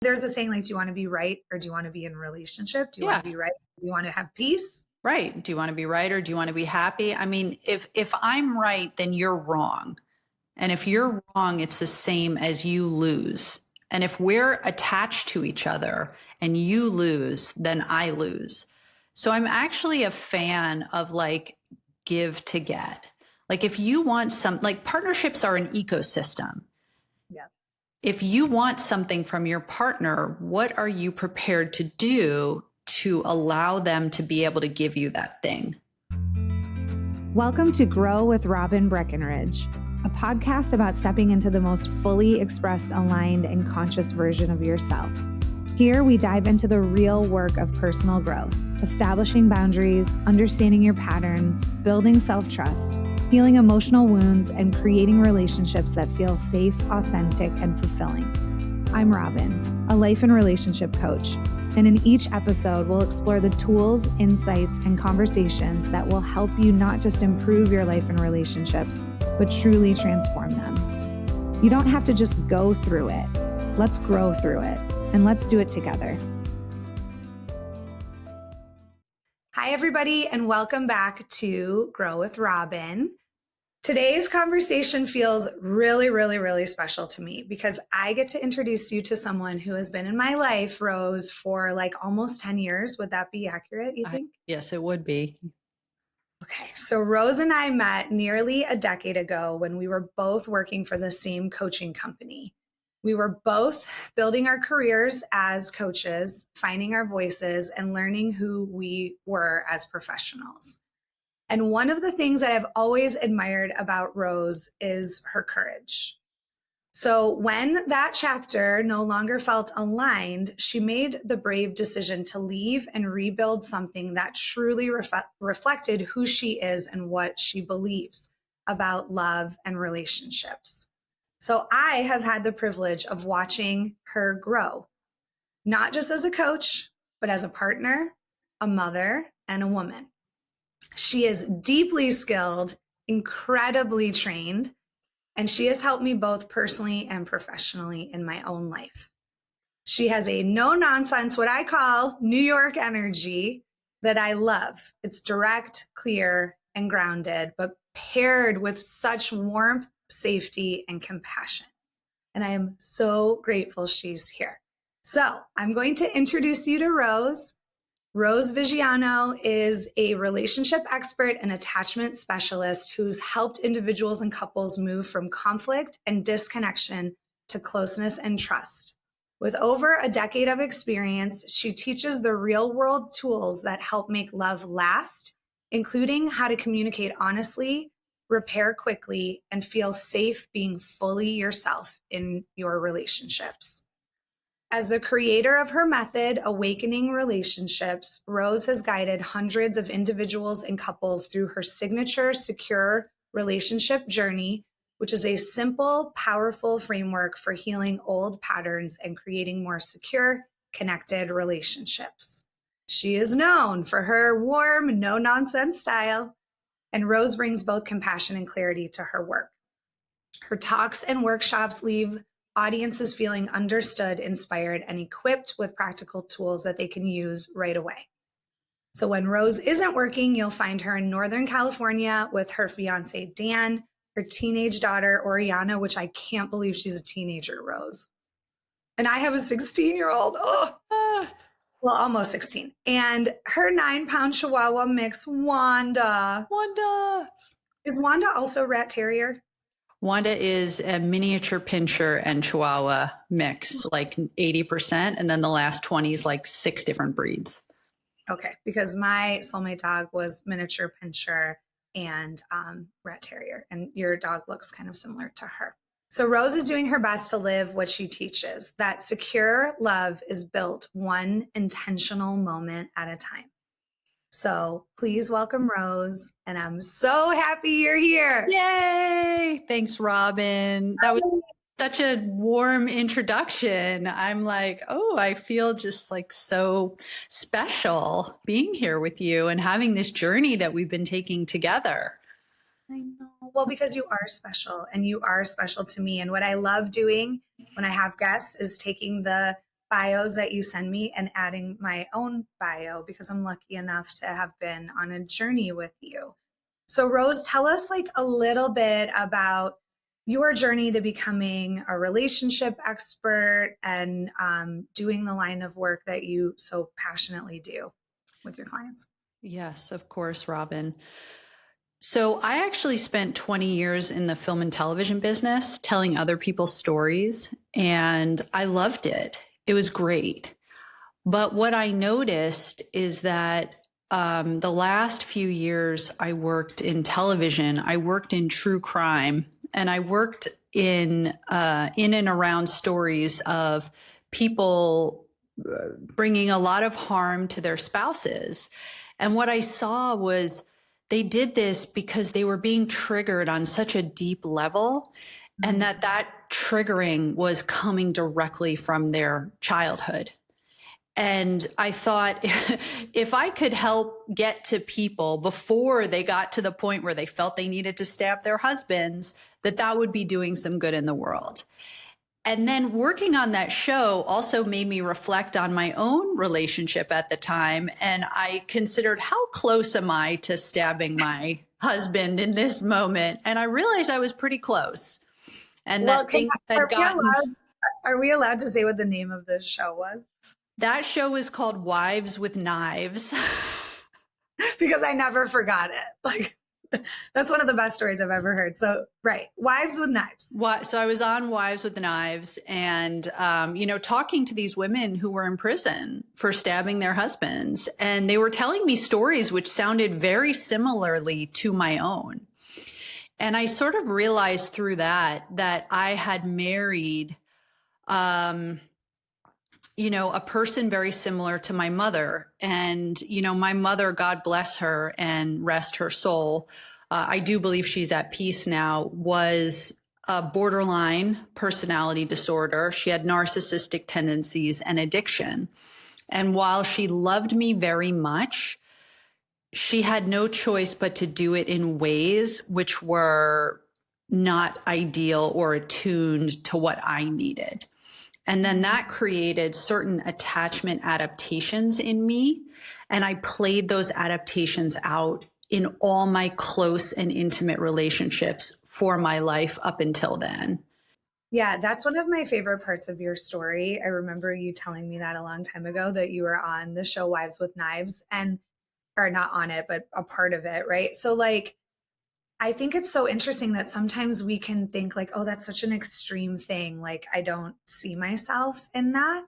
There's a saying like, do you want to be right or do you want to be in a relationship? Do you want Yeah. to be right? Do you want to have peace? Right. Do you want to be right or do you want to be happy? I mean, if I'm right, then you're wrong. And if you're wrong, it's the same as you lose. And if we're attached to each other and you lose, then I lose. So I'm actually a fan of like give to get. Like if you want like partnerships are an ecosystem. Yeah. If you want something from your partner, what are you prepared to do to allow them to be able to give you that thing? Welcome to Grow with Robin Breckenridge, a podcast about stepping into the most fully expressed, aligned, and conscious version of yourself. Here, we dive into the real work of personal growth, establishing boundaries, understanding your patterns, building self-trust, healing emotional wounds, and creating relationships that feel safe, authentic, and fulfilling. I'm Robin, a life and relationship coach, and in each episode, we'll explore the tools, insights, and conversations that will help you not just improve your life and relationships, but truly transform them. You don't have to just go through it. Let's grow through it, and let's do it together. Hi, everybody, and welcome back to Grow with Robin. Today's conversation feels really, really, really special to me because I get to introduce you to someone who has been in my life, Rose, for like almost 10 years. Would that be accurate, you think? Yes, it would be. Okay, so Rose and I met nearly a decade ago when we were both working for the same coaching company. We were both building our careers as coaches, finding our voices, and learning who we were as professionals. And one of the things that I've always admired about Rose is her courage. So when that chapter no longer felt aligned, she made the brave decision to leave and rebuild something that truly reflected who she is and what she believes about love and relationships. So I have had the privilege of watching her grow, not just as a coach, but as a partner, a mother, and a woman. She is deeply skilled, incredibly trained, and she has helped me both personally and professionally in my own life. She has a no-nonsense, what I call New York energy that I love. It's direct, clear, and grounded, but paired with such warmth, safety, and compassion. And I am so grateful she's here. So I'm going to introduce you to Rose. Rose Viggiano is a relationship expert and attachment specialist who's helped individuals and couples move from conflict and disconnection to closeness and trust. With over a decade of experience, she teaches the real-world tools that help make love last, including how to communicate honestly, repair quickly, and feel safe being fully yourself in your relationships. As the creator of her method, Awakening Relationships, Rose has guided hundreds of individuals and couples through her signature secure relationship journey, which is a simple, powerful framework for healing old patterns and creating more secure, connected relationships. She is known for her warm, no-nonsense style, and Rose brings both compassion and clarity to her work. Her talks and workshops leave audiences feeling understood, inspired, and equipped with practical tools that they can use right away. So when Rose isn't working, you'll find her in Northern California with her fiance, Dan, her teenage daughter, Oriana, which I can't believe she's a teenager, Rose. And I have a 16-year-old. Well, almost 16. And her 9-pound Chihuahua mix, Wanda. Is Wanda also rat terrier? Wanda is a miniature pinscher and Chihuahua mix, like 80%. And then the last 20 is like 6 different breeds. Okay, because my soulmate dog was miniature pinscher and rat terrier, and your dog looks kind of similar to her. So Rose is doing her best to live what she teaches, that secure love is built one intentional moment at a time. So please welcome Rose, and I'm so happy you're here. Yay! Thanks, Robin. That was such a warm introduction. I'm like, oh, I feel just like so special being here with you and having this journey that we've been taking together. I know. Well, because you are special and you are special to me. And what I love doing when I have guests is taking the bios that you send me and adding my own bio because I'm lucky enough to have been on a journey with you. So Rose, tell us like a little bit about your journey to becoming a relationship expert and doing the line of work that you so passionately do with your clients. Yes, of course, Robin. So I actually spent 20 years in the film and television business telling other people's stories, and I loved it. It was great. But what I noticed is that the last few years I worked in television, I worked in true crime, and I worked in and around stories of people bringing a lot of harm to their spouses. And what I saw was they did this because they were being triggered on such a deep level, and that triggering was coming directly from their childhood. And I thought if I could help get to people before they got to the point where they felt they needed to stab their husbands, that would be doing some good in the world. And then working on that show also made me reflect on my own relationship at the time. And I considered, how close am I to stabbing my husband in this moment? And I realized I was pretty close. And that things had gotten... Are we allowed to say what the name of the show was? That show was called Wives with Knives. Because I never forgot it. Like, that's one of the best stories I've ever heard. So, right. Wives with Knives. So I was on Wives with Knives and, talking to these women who were in prison for stabbing their husbands. And they were telling me stories which sounded very similarly to my own. And I sort of realized through that I had married, a person very similar to my mother. And, my mother, God bless her and rest her soul, I do believe she's at peace now, was a borderline personality disorder. She had narcissistic tendencies and addiction. And while she loved me very much, she had no choice but to do it in ways which were not ideal or attuned to what I needed. And then that created certain attachment adaptations in me. And I played those adaptations out in all my close and intimate relationships for my life up until then. Yeah, that's one of my favorite parts of your story. I remember you telling me that a long time ago, that you were on the show Wives with Knives, or not on it, but a part of it, right? So like, I think it's so interesting that sometimes we can think like, oh, that's such an extreme thing. Like, I don't see myself in that.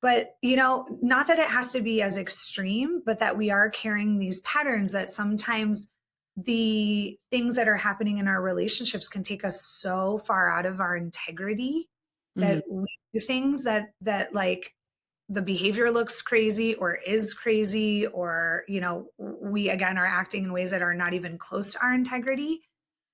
But, not that it has to be as extreme, but that we are carrying these patterns, that sometimes the things that are happening in our relationships can take us so far out of our integrity that we do things that like the behavior looks crazy or is crazy, or, we again are acting in ways that are not even close to our integrity.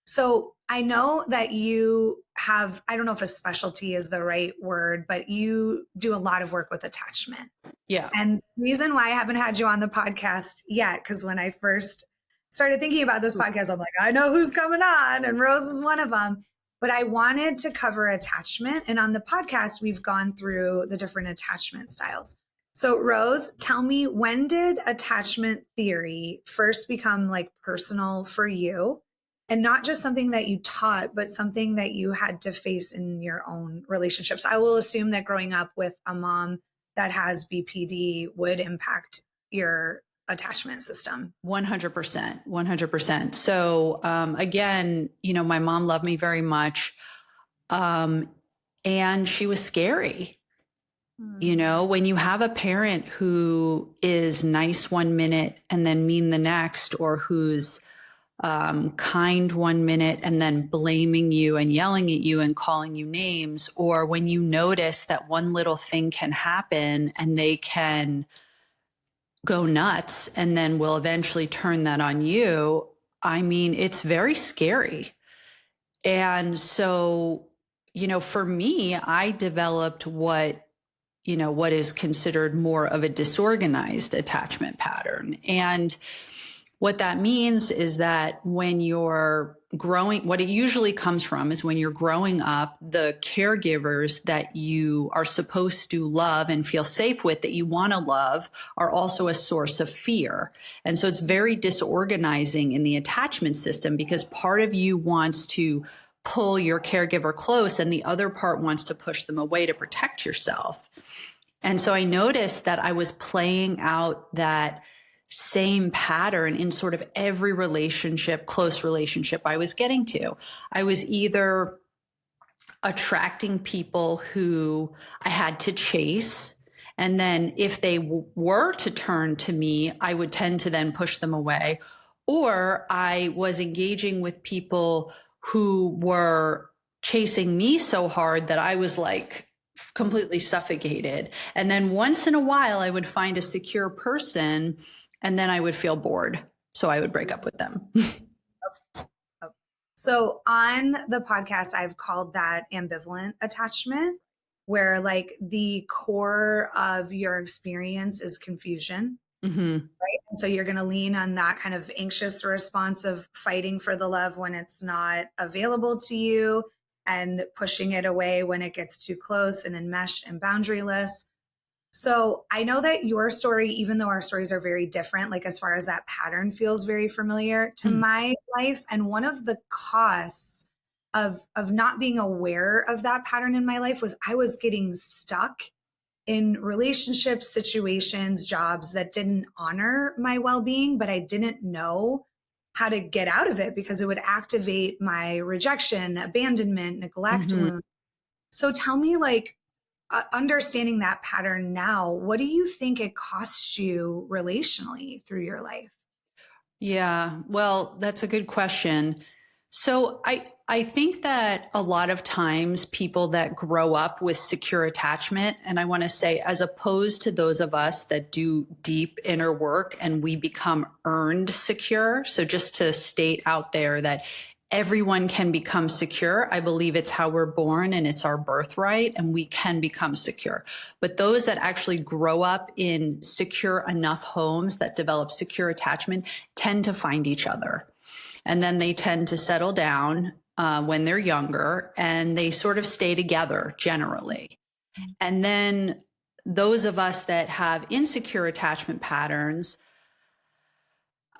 So I know that you have, I don't know if a specialty is the right word, but you do a lot of work with attachment. Yeah. And the reason why I haven't had you on the podcast yet, because when I first started thinking about this podcast, I'm like, I know who's coming on, and Rose is one of them. But I wanted to cover attachment. And on the podcast, we've gone through the different attachment styles. So Rose, tell me, when did attachment theory first become like personal for you? And not just something that you taught, but something that you had to face in your own relationships. I will assume that growing up with a mom that has BPD would impact your attachment system. 100%, 100%. So again, my mom loved me very much. And she was scary. When you have a parent who is nice one minute and then mean the next, or who's kind one minute and then blaming you and yelling at you and calling you names, or when you notice that one little thing can happen and they can go nuts and then will eventually turn that on you, I mean, it's very scary. And so, for me, I developed what is considered more of a disorganized attachment pattern. And what that means is that when you're what it usually comes from is when you're growing up, the caregivers that you are supposed to love and feel safe with, that you want to love, are also a source of fear. And so it's very disorganizing in the attachment system, because part of you wants to pull your caregiver close and the other part wants to push them away to protect yourself. And so I noticed that I was playing out that same pattern in sort of every relationship, close relationship I was getting to. I was either attracting people who I had to chase, and then if they were to turn to me, I would tend to then push them away, or I was engaging with people who were chasing me so hard that I was like completely suffocated. And then once in a while, I would find a secure person, and then I would feel bored. So I would break up with them. So on the podcast, I've called that ambivalent attachment, where like the core of your experience is confusion. Mm-hmm. Right. And so you're going to lean on that kind of anxious response of fighting for the love when it's not available to you, and pushing it away when it gets too close and enmeshed and boundaryless. So I know that your story, even though our stories are very different, like as far as that pattern feels very familiar to my life. And one of the costs of not being aware of that pattern in my life was I was getting stuck in relationships, situations, jobs that didn't honor my well-being, but I didn't know how to get out of it because it would activate my rejection, abandonment, neglect wound. So tell me, like, understanding that pattern now, what do you think it costs you relationally through your life? Yeah, well, that's a good question. So I think that a lot of times people that grow up with secure attachment, and I want to say, as opposed to those of us that do deep inner work and we become earned secure. So just to state out there that everyone can become secure. I believe it's how we're born and it's our birthright, and we can become secure. But those that actually grow up in secure enough homes that develop secure attachment tend to find each other. And then they tend to settle down when they're younger, and they sort of stay together generally. And then those of us that have insecure attachment patterns,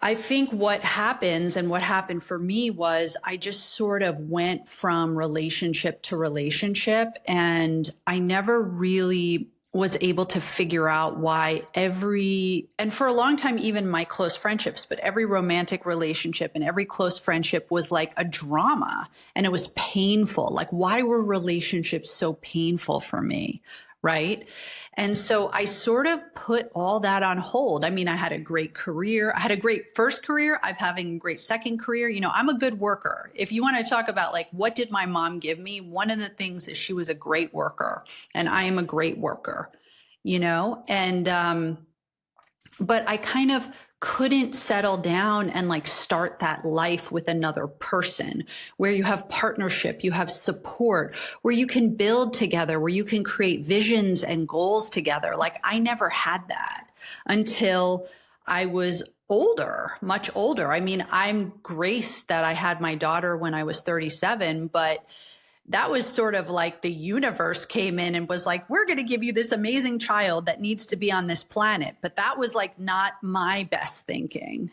I think what happens, and what happened for me, was I just sort of went from relationship to relationship, and I never really was able to figure out why and for a long time, even my close friendships, but every romantic relationship and every close friendship was like a drama, and it was painful. Like, why were relationships so painful for me? Right. And so I sort of put all that on hold. I mean, I had a great career. I had a great first career. I'm having a great second career. You know, I'm a good worker. If you want to talk about like, what did my mom give me? One of the things is she was a great worker, and I am a great worker, you know, and, but I kind of couldn't settle down and like start that life with another person where you have partnership, you have support, where you can build together, where you can create visions and goals together. Like, I never had that until I was older, much older. I mean, I'm graced that I had my daughter when I was 37, but that was sort of like the universe came in and was like, we're going to give you this amazing child that needs to be on this planet. But that was like not my best thinking.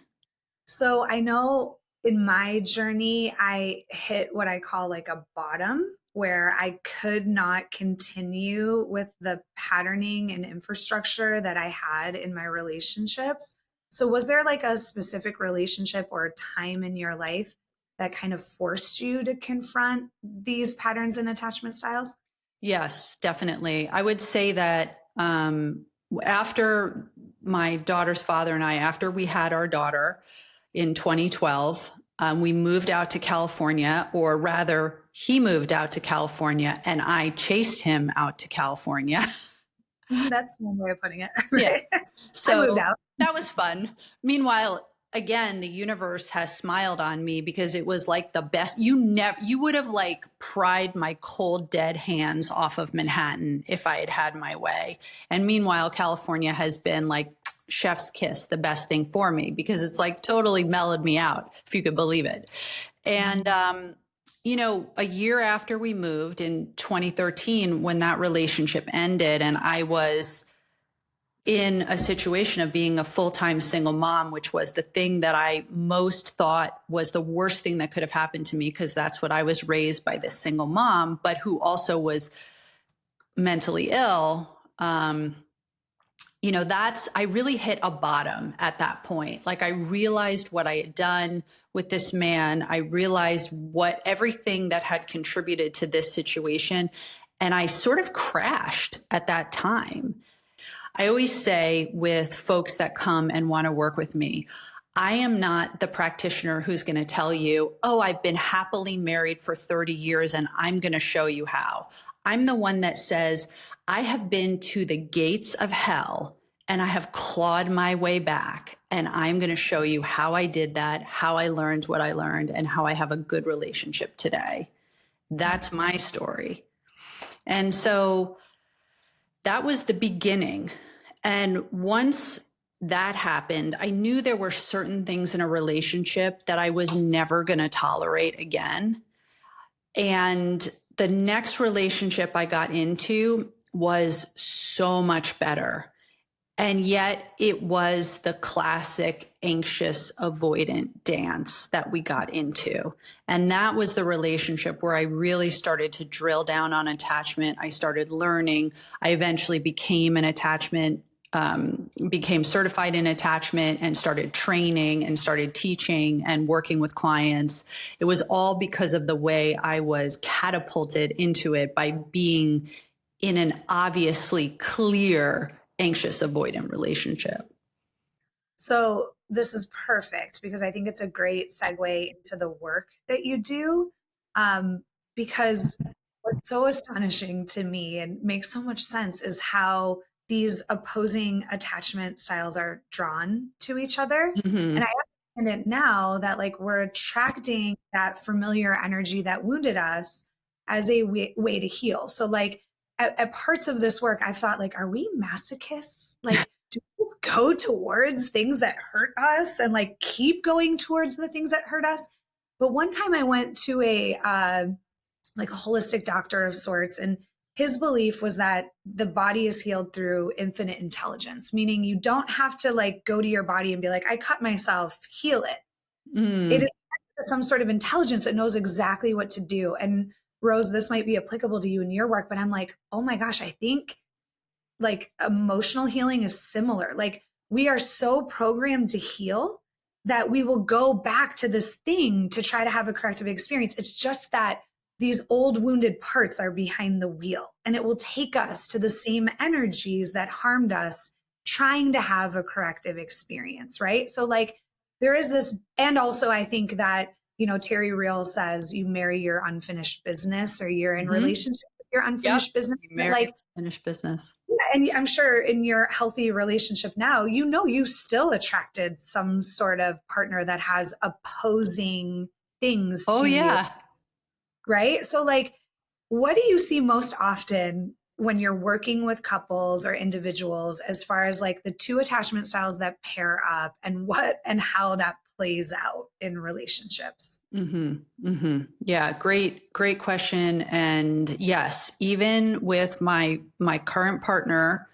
So I know in my journey, I hit what I call like a bottom, where I could not continue with the patterning and infrastructure that I had in my relationships. So was there like a specific relationship or a time in your life that kind of forced you to confront these patterns and attachment styles? Yes, definitely. I would say that after my daughter's father and I, after we had our daughter in 2012, we moved out to California, or rather, he moved out to California and I chased him out to California. That's one way of putting it. Right? Yeah. So I moved out. That was fun. Meanwhile, again, the universe has smiled on me, because it was like the best. You would have like pried my cold, dead hands off of Manhattan if I had had my way. And meanwhile, California has been like chef's kiss, the best thing for me, because it's like totally mellowed me out, if you could believe it. And, a year after we moved in 2013, when that relationship ended and I was in a situation of being a full-time single mom, which was the thing that I most thought was the worst thing that could have happened to me, because that's what I was raised by, this single mom, but who also was mentally ill. I really hit a bottom at that point. Like, I realized what I had done with this man. I realized everything that had contributed to this situation. And I sort of crashed at that time. I always say with folks that come and want to work with me, I am not the practitioner who's going to tell you, oh, I've been happily married for 30 years and I'm going to show you how. I'm the one that says, I have been to the gates of hell and I have clawed my way back, and I'm going to show you how I did that, how I learned what I learned, and how I have a good relationship today. That's my story. And so that was the beginning. And once that happened, I knew there were certain things in a relationship that I was never going to tolerate again. And the next relationship I got into was so much better. And yet it was the classic anxious avoidant dance that we got into. And that was the relationship where I really started to drill down on attachment. I started learning. I eventually became certified in attachment and started training and started teaching and working with clients. It was all because of the way I was catapulted into it by being in an obviously clear anxious avoidant relationship. So this is perfect, because I think it's a great segue into the work that you do. Because what's so astonishing to me and makes so much sense is how these opposing attachment styles are drawn to each other. Mm-hmm. And I understand it now that, like, we're attracting that familiar energy that wounded us as a way to heal. So, like, at parts of this work, I've thought, like, are we masochists? Like, do we go towards things that hurt us and, like, keep going towards the things that hurt us? But one time I went to a holistic doctor of sorts, and his belief was that the body is healed through infinite intelligence, meaning you don't have to, like, go to your body and be like, I cut myself, heal it. It is some sort of intelligence that knows exactly what to do. And Rose, this might be applicable to you in your work, but I'm like, oh my gosh, I think, like, emotional healing is similar. Like, we are so programmed to heal that we will go back to this thing to try to have a corrective experience. It's just that these old wounded parts are behind the wheel, and it will take us to the same energies that harmed us trying to have a corrective experience, right? So, like, there is this, and also I think that, Terry Real says you marry your unfinished business, or you're in relationship with your unfinished business. Like, unfinished business. Yeah, and I'm sure in your healthy relationship now, you still attracted some sort of partner that has opposing things to you. Right? So, like, what do you see most often when you're working with couples or individuals, as far as, like, the two attachment styles that pair up, and what and how that plays out in relationships? Yeah, great question. And yes, even with my current partner,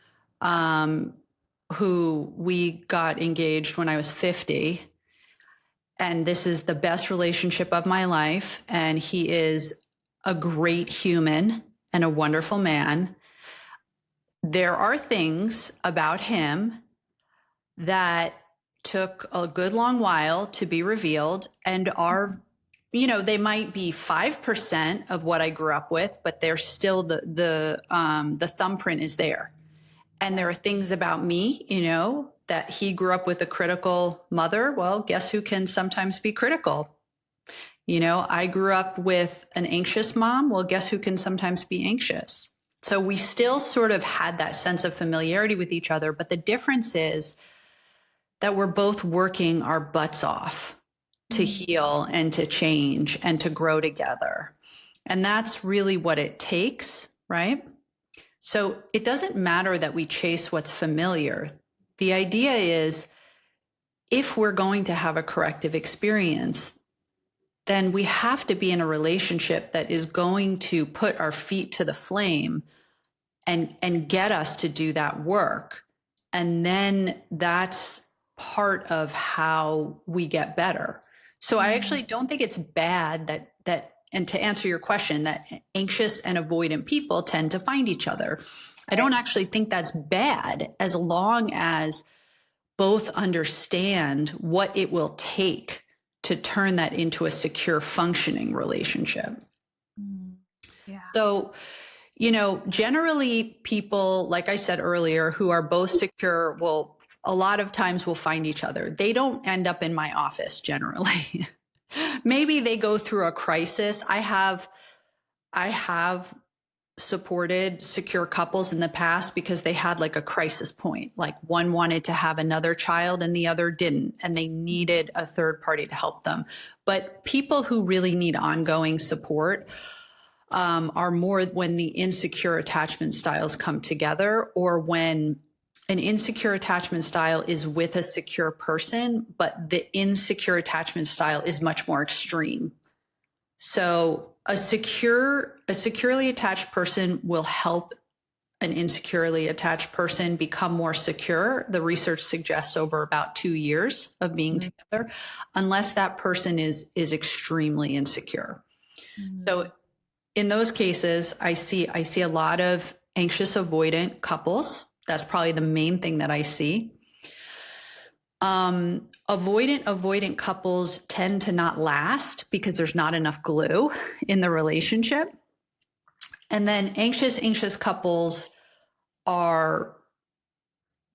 who we got engaged when I was 50, and this is the best relationship of my life, and he is a great human and a wonderful man. There are things about him that took a good long while to be revealed, and are, they might be 5% of what I grew up with, but they're still the thumbprint is there. And there are things about me, that he grew up with a critical mother. Well, guess who can sometimes be critical? I grew up with an anxious mom. Well, guess who can sometimes be anxious? So we still sort of had that sense of familiarity with each other. But the difference is that we're both working our butts off to heal and to change and to grow together. And that's really what it takes, right? So it doesn't matter that we chase what's familiar. The idea is, if we're going to have a corrective experience, then we have to be in a relationship that is going to put our feet to the flame and get us to do that work. And then that's part of how we get better. So I actually don't think it's bad that and to answer your question, that anxious and avoidant people tend to find each other. I don't actually think that's bad, as long as both understand what it will take to turn that into a secure, functioning relationship. Yeah. So, generally people, like I said earlier, who are both secure will a lot of times will find each other. They don't end up in my office generally. Maybe they go through a crisis. I have supported secure couples in the past because they had like a crisis point. Like one wanted to have another child and the other didn't, and they needed a third party to help them. But people who really need ongoing support are more when the insecure attachment styles come together, or when an insecure attachment style is with a secure person, but the insecure attachment style is much more extreme. So a securely attached person will help an insecurely attached person become more secure. The research suggests over about 2 years of being together, unless that person is extremely insecure. So in those cases, I see a lot of anxious avoidant couples. That's probably the main thing that I see. Avoidant couples tend to not last because there's not enough glue in the relationship. And then anxious couples are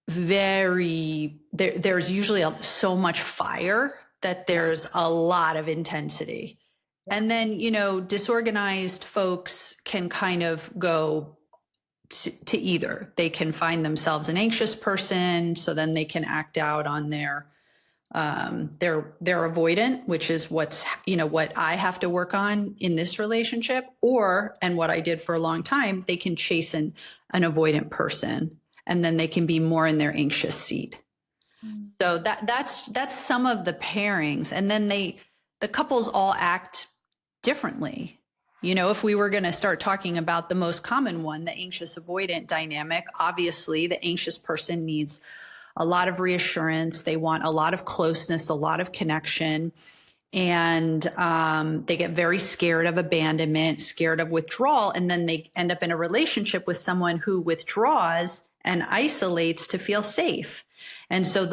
there's usually so much fire that there's a lot of intensity. And then, disorganized folks can kind of go to either. They can find themselves an anxious person, so then they can act out on their avoidant, which is what I have to work on in this relationship, and what I did for a long time, they can chase an avoidant person, and then they can be more in their anxious seat. So that's some of the pairings. And then the couples all act differently. If we were going to start talking about the most common one, the anxious avoidant dynamic, obviously the anxious person needs a lot of reassurance. They want a lot of closeness, a lot of connection. And they get very scared of abandonment, scared of withdrawal. And then they end up in a relationship with someone who withdraws and isolates to feel safe. And so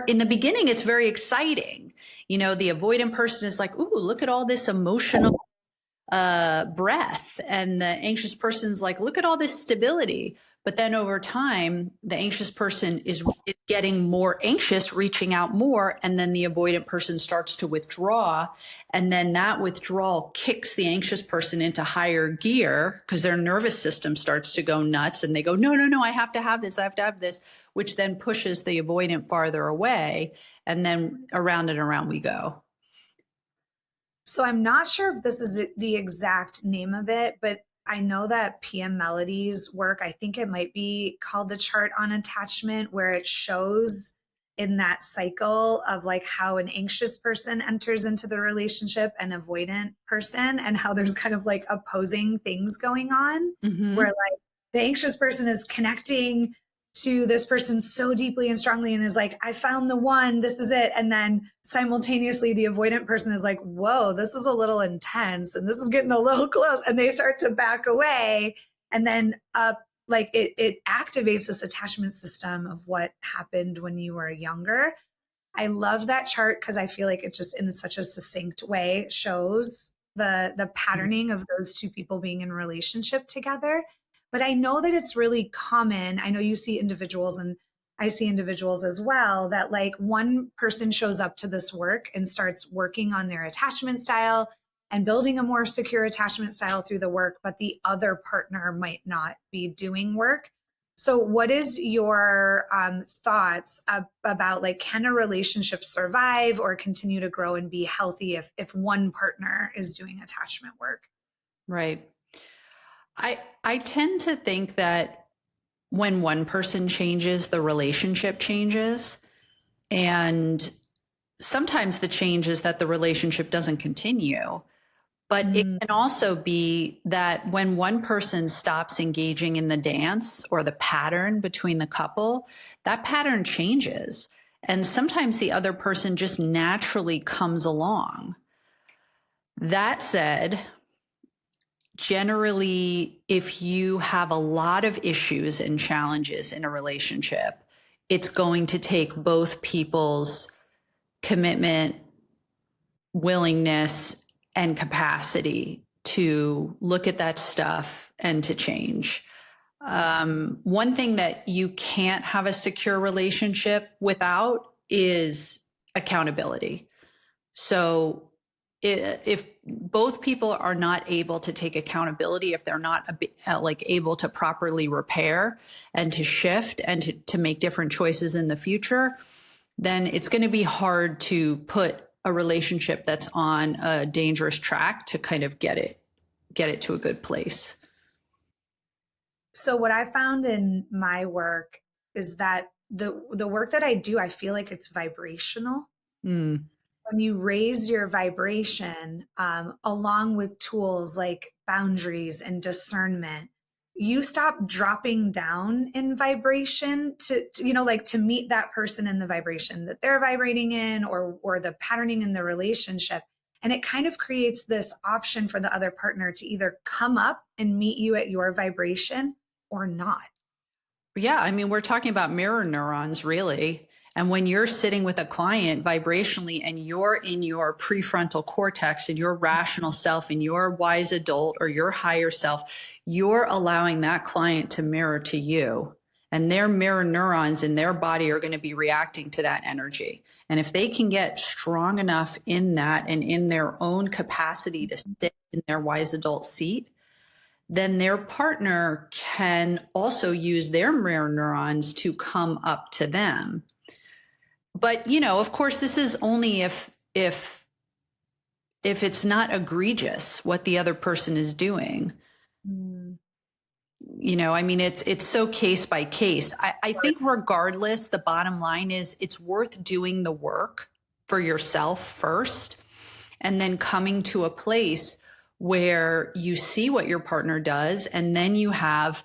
in the beginning, it's very exciting. The avoidant person is like, ooh, look at all this emotional breath. And the anxious person's like, look at all this stability. But then over time, the anxious person is getting more anxious, reaching out more. And then the avoidant person starts to withdraw. And then that withdrawal kicks the anxious person into higher gear because their nervous system starts to go nuts. And they go, no, I have to have this, which then pushes the avoidant farther away. And then around and around we go. So I'm not sure if this is the exact name of it, but I know that PM Melody's work, I think it might be called the chart on attachment, where it shows in that cycle of like how an anxious person enters into the relationship and avoidant person, and how there's kind of like opposing things going on, where like the anxious person is connecting to this person so deeply and strongly and is like, I found the one, this is it. And then simultaneously the avoidant person is like, whoa, this is a little intense and this is getting a little close. And they start to back away. And then like it activates this attachment system of what happened when you were younger. I love that chart because I feel like it just in such a succinct way shows the patterning of those two people being in a relationship together. But I know that it's really common. I know you see individuals, and I see individuals as well, that like one person shows up to this work and starts working on their attachment style and building a more secure attachment style through the work, but the other partner might not be doing work. So what is your thoughts about like, can a relationship survive or continue to grow and be healthy if one partner is doing attachment work? Right. I tend to think that when one person changes, the relationship changes. And sometimes the change is that the relationship doesn't continue. But it can also be that when one person stops engaging in the dance or the pattern between the couple, that pattern changes. And sometimes the other person just naturally comes along. That said, generally, if you have a lot of issues and challenges in a relationship, it's going to take both people's commitment, willingness, and capacity to look at that stuff and to change. One thing that you can't have a secure relationship without is accountability. So if both people are not able to take accountability, if they're not like able to properly repair and to shift and to make different choices in the future, then it's going to be hard to put a relationship that's on a dangerous track to kind of get it to a good place. So what I found in my work is that the work that I do, I feel like it's vibrational. When you raise your vibration, along with tools like boundaries and discernment, you stop dropping down in vibration to like to meet that person in the vibration that they're vibrating in, or the patterning in the relationship. And it kind of creates this option for the other partner to either come up and meet you at your vibration or not. Yeah. I mean, we're talking about mirror neurons, really. And when you're sitting with a client vibrationally and you're in your prefrontal cortex and your rational self and your wise adult or your higher self, you're allowing that client to mirror to you. And their mirror neurons in their body are going to be reacting to that energy. And if they can get strong enough in that and in their own capacity to sit in their wise adult seat, then their partner can also use their mirror neurons to come up to them. But, of course, this is only if it's not egregious what the other person is doing. I mean, it's so case by case. I think regardless, the bottom line is it's worth doing the work for yourself first, and then coming to a place where you see what your partner does, and then you have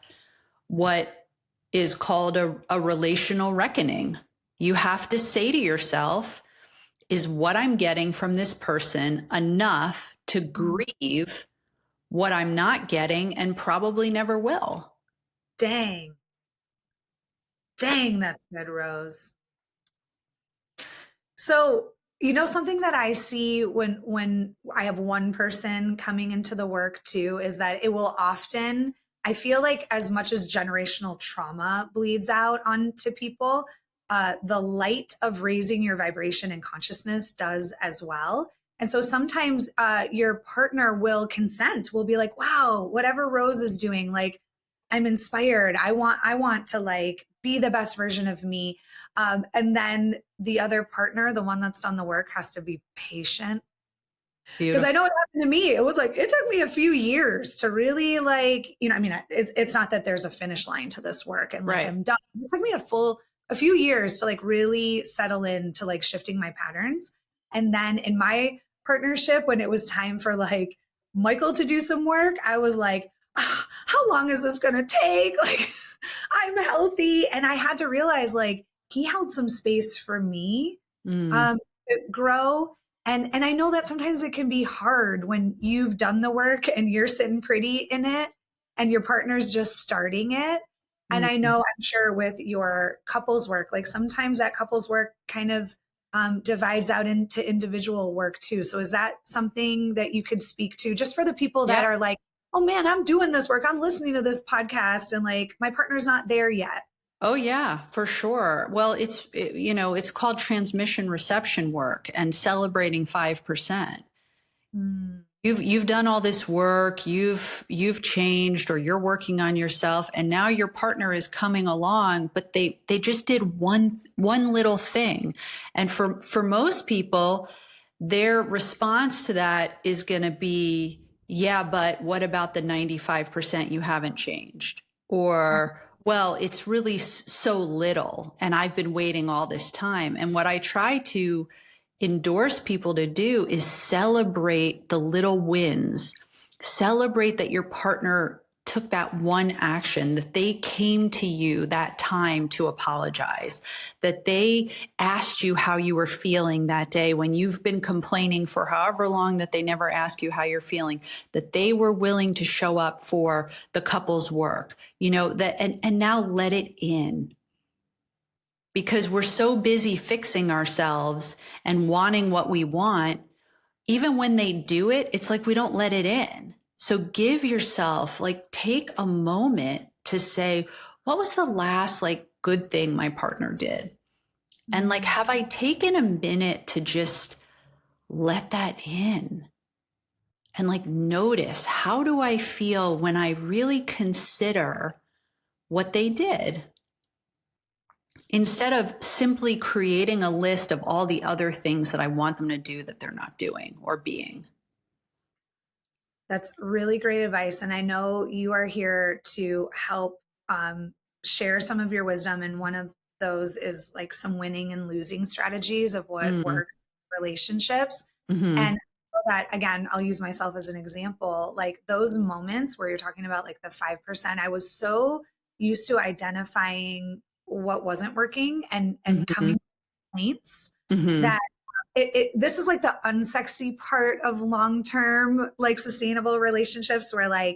what is called a relational reckoning. You have to say to yourself, is what I'm getting from this person enough to grieve what I'm not getting and probably never will? Dang, that's good, Rose. So, something that I see when I have one person coming into the work too, is that it will often, I feel like as much as generational trauma bleeds out onto people, the light of raising your vibration and consciousness does as well. And so sometimes your partner will consent, will be like, wow, whatever Rose is doing, like, I'm inspired. I want to like be the best version of me. And then the other partner, the one that's done the work, has to be patient. Because I know it happened to me. It was like, it took me a few years to really like, I mean, it's not that there's a finish line to this work and like Right. I'm done. It took me a few years to like really settle into like shifting my patterns. And then in my partnership, when it was time for like Michael to do some work, I was like, how long is this going to take? Like, I'm healthy. And I had to realize like he held some space for me to grow. And I know that sometimes it can be hard when you've done the work and you're sitting pretty in it and your partner's just starting it. And I know, I'm sure with your couples work, like sometimes that couples work kind of divides out into individual work too. So is that something that you could speak to just for the people that are like, oh man, I'm doing this work, I'm listening to this podcast and like my partner's not there yet? Oh yeah, for sure. Well, it's called transmission reception work and celebrating 5%. You've done all this work, you've changed, or you're working on yourself, and now your partner is coming along, but they just did one little thing. And for most people, their response to that is going to be, yeah, but what about the 95% you haven't changed? Or, well, it's really so little and I've been waiting all this time. And what I try to endorse people to do is celebrate the little wins. Celebrate that your partner took that one action, that they came to you that time to apologize, that they asked you how you were feeling that day when you've been complaining for however long that they never ask you how you're feeling, that they were willing to show up for the couple's work, that, and now let it in. Because we're so busy fixing ourselves and wanting what we want, even when they do it, it's like we don't let it in. So give yourself, take a moment to say, what was the last good thing my partner did? And have I taken a minute to just let that in? And notice, how do I feel when I really consider what they did? Instead of simply creating a list of all the other things that I want them to do that they're not doing or being. That's really great advice. And I know you are here to help share some of your wisdom. And one of those is some winning and losing strategies of what works in relationships. Mm-hmm. And that, again, I'll use myself as an example, those moments where you're talking about the 5%, I was so used to identifying what wasn't working and coming to complaints that this is the unsexy part of long-term sustainable relationships where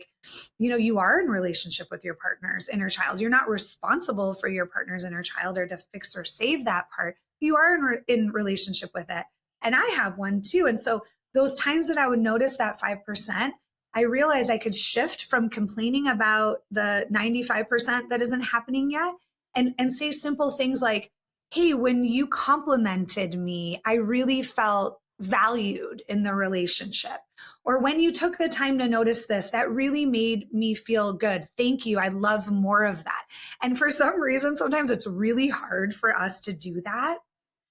you are in relationship with your partner's inner child. You're not responsible for your partner's inner child or to fix or save that part. You are in relationship with it. And I have one too. And so those times that I would notice that 5%, I realized I could shift from complaining about the 95% that isn't happening yet and say simple things like, hey, when you complimented me, I really felt valued in the relationship. Or when you took the time to notice this, that really made me feel good. Thank you. I love more of that. And for some reason, sometimes it's really hard for us to do that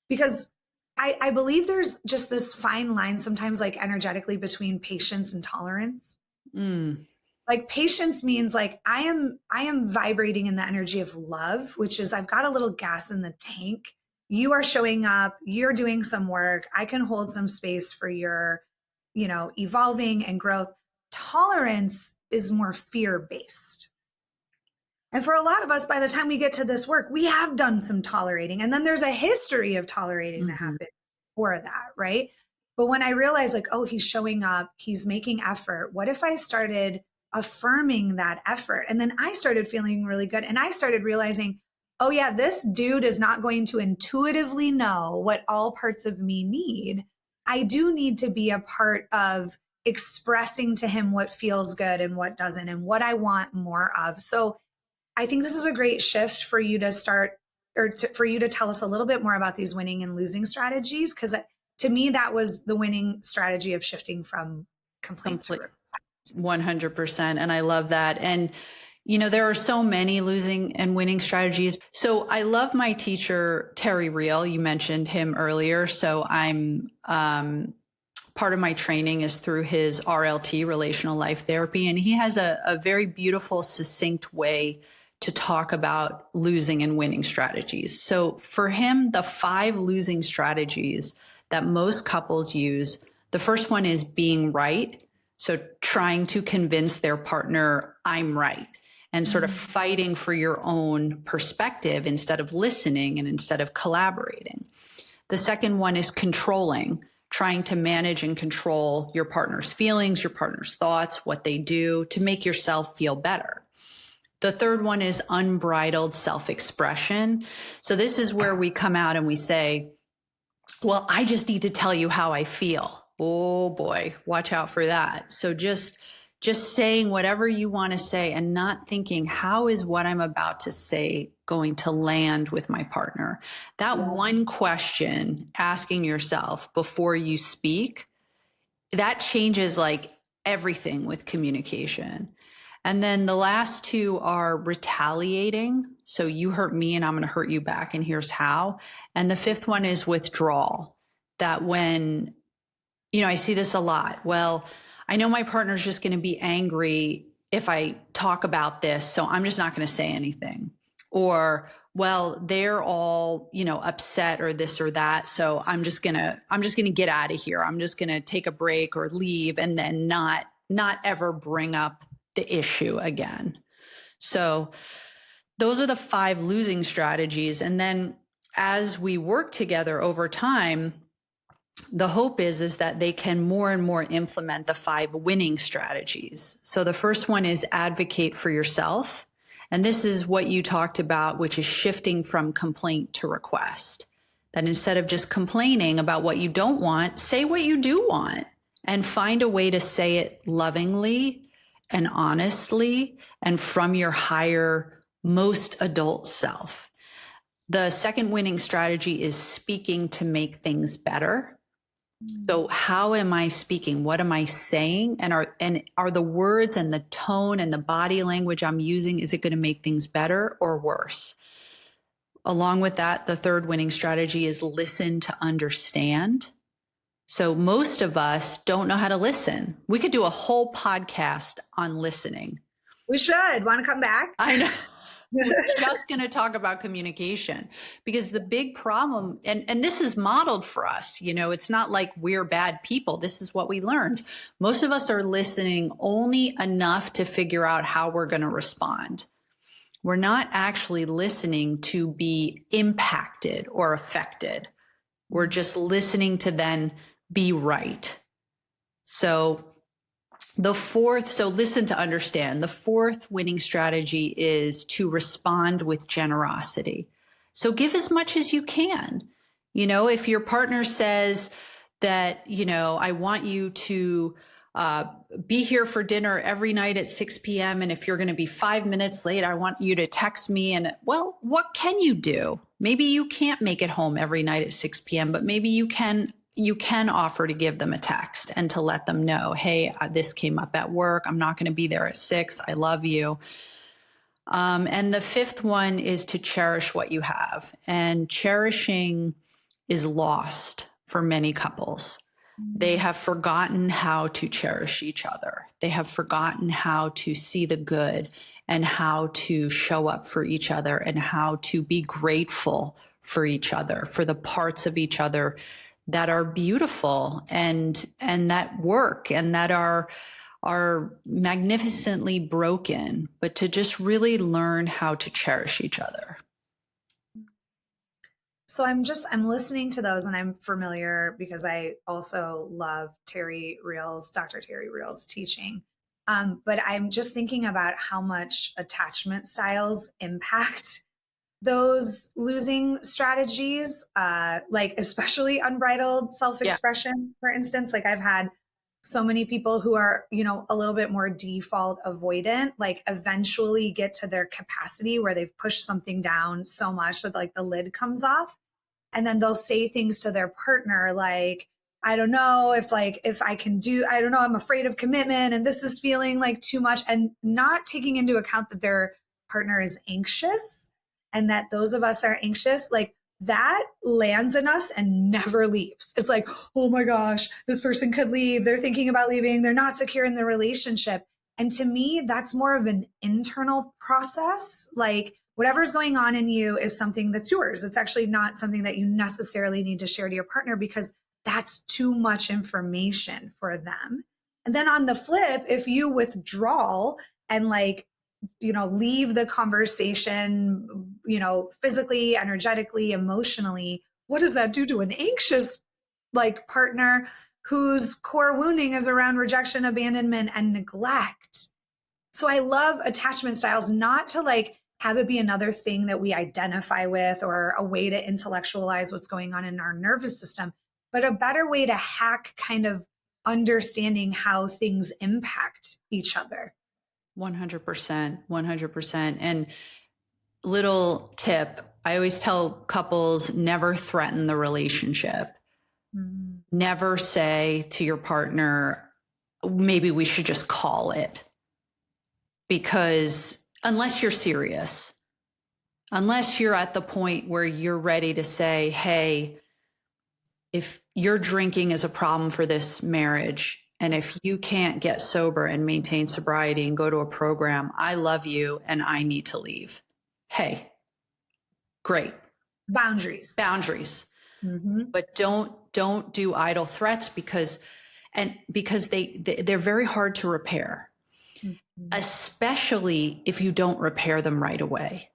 because I believe there's just this fine line sometimes energetically between patience and tolerance. Patience means I am vibrating in the energy of love, which is I've got a little gas in the tank. You are showing up, you're doing some work. I can hold some space for your, evolving and growth. Tolerance is more fear-based. And for a lot of us, by the time we get to this work, we have done some tolerating. And then there's a history of tolerating that happened before that, right? But when I realized oh, he's showing up, he's making effort. What if I started affirming that effort? And then I started feeling really good. And I started realizing, oh yeah, this dude is not going to intuitively know what all parts of me need. I do need to be a part of expressing to him what feels good and what doesn't and what I want more of. So I think this is a great shift for you to start for you to tell us a little bit more about these winning and losing strategies. Because to me, that was the winning strategy of shifting from complaint to 100%. And I love that. And, there are so many losing and winning strategies. So I love my teacher, Terry Real. You mentioned him earlier. So I'm, part of my training is through his RLT, relational life therapy. And he has a very beautiful, succinct way to talk about losing and winning strategies. So for him, the 5 losing strategies that most couples use, the first one is being right. So trying to convince their partner, I'm right, and sort of fighting for your own perspective instead of listening and instead of collaborating. The second one is controlling, trying to manage and control your partner's feelings, your partner's thoughts, what they do to make yourself feel better. The third one is unbridled self-expression. So this is where we come out and we say, well, I just need to tell you how I feel. Oh boy, watch out for that. So just saying whatever you want to say and not thinking, how is what I'm about to say going to land with my partner? That one question, asking yourself before you speak, that changes everything with communication. And then the last 2 are retaliating. So you hurt me and I'm going to hurt you back. And here's how. And the 5th one is withdrawal. That when, I see this a lot. Well, I know my partner's just going to be angry if I talk about this, so I'm just not going to say anything. Or, well, they're all, upset or this or that. So I'm just going to get out of here. I'm just going to take a break or leave and then not ever bring up the issue again. So those are the 5 losing strategies. And then as we work together over time, the hope is that they can more and more implement the 5 winning strategies. So the first one is advocate for yourself. And this is what you talked about, which is shifting from complaint to request. That instead of just complaining about what you don't want, say what you do want and find a way to say it lovingly and honestly and from your higher, most adult self. The second winning strategy is speaking to make things better. So how am I speaking? What am I saying? And are the words and the tone and the body language I'm using, is it going to make things better or worse? Along with that, the third winning strategy is listen to understand. So most of us don't know how to listen. We could do a whole podcast on listening. We should. Want to come back? I know. We're just going to talk about communication, because the big problem, and this is modeled for us, it's not like we're bad people. This is what we learned. Most of us are listening only enough to figure out how we're going to respond. We're not actually listening to be impacted or affected. We're just listening to then be right. So listen to understand. The fourth winning strategy is to respond with generosity. So give as much as you can. If your partner says that, I want you to be here for dinner every night at 6 p.m. And if you're going to be 5 minutes late, I want you to text me. And well, what can you do? Maybe you can't make it home every night at 6 p.m., but maybe you can offer to give them a text and to let them know, hey, this came up at work. I'm not going to be there at 6. I love you. And the fifth one is to cherish what you have. And cherishing is lost for many couples. They have forgotten how to cherish each other. They have forgotten how to see the good and how to show up for each other and how to be grateful for each other, for the parts of each other that are beautiful and that work and that are magnificently broken, but to just really learn how to cherish each other. So I'm listening to those, and I'm familiar because I also love Dr. Terry Real's teaching. But I'm just thinking about how much attachment styles impact those losing strategies, like especially unbridled self-expression, for instance. Like I've had so many people who are, a little bit more default avoidant, like eventually get to their capacity where they've pushed something down so much that like the lid comes off. And then they'll say things to their partner like, I don't know if I can do, I don't know, I'm afraid of commitment and this is feeling like too much, and not taking into account that their partner is anxious and that those of us are anxious, like that lands in us and never leaves. It's like, oh my gosh, this person could leave. They're thinking about leaving. They're not secure in the relationship. And to me, that's more of an internal process. Like whatever's going on in you is something that's yours. It's actually not something that you necessarily need to share to your partner because that's too much information for them. And then on the flip, if you withdraw and leave the conversation, physically, energetically, emotionally, what does that do to an anxious partner whose core wounding is around rejection, abandonment, and neglect? So I love attachment styles, not to have it be another thing that we identify with or a way to intellectualize what's going on in our nervous system, but a better way to hack kind of understanding how things impact each other. 100%. And little tip, I always tell couples, never threaten the relationship. Mm-hmm. Never say to your partner, maybe we should just call it. Because unless you're serious, unless you're at the point where you're ready to say, hey, if your drinking is a problem for this marriage, and if you can't get sober and maintain sobriety and go to a program, I love you and I need to leave. Hey, great. Boundaries. But don't do idle threats because they're very hard to repair, especially if you don't repair them right away.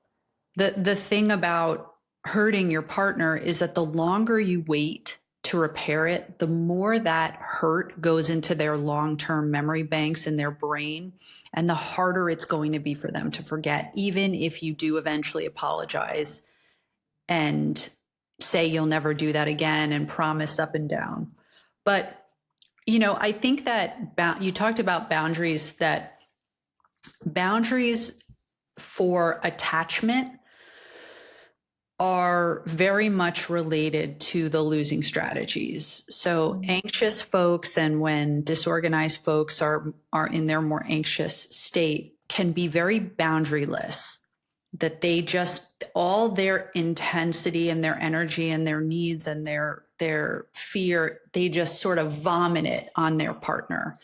The thing about hurting your partner is that the longer you wait to repair it, the more that hurt goes into their long-term memory banks in their brain, and the harder it's going to be for them to forget, even if you do eventually apologize and say you'll never do that again and promise up and down. But, I think that you talked about boundaries, that boundaries for attachment are very much related to the losing strategies. So anxious folks, and when disorganized folks are in their more anxious state, can be very boundaryless, that they just, all their intensity and their energy and their needs and their fear, they just sort of vomit it on their partner.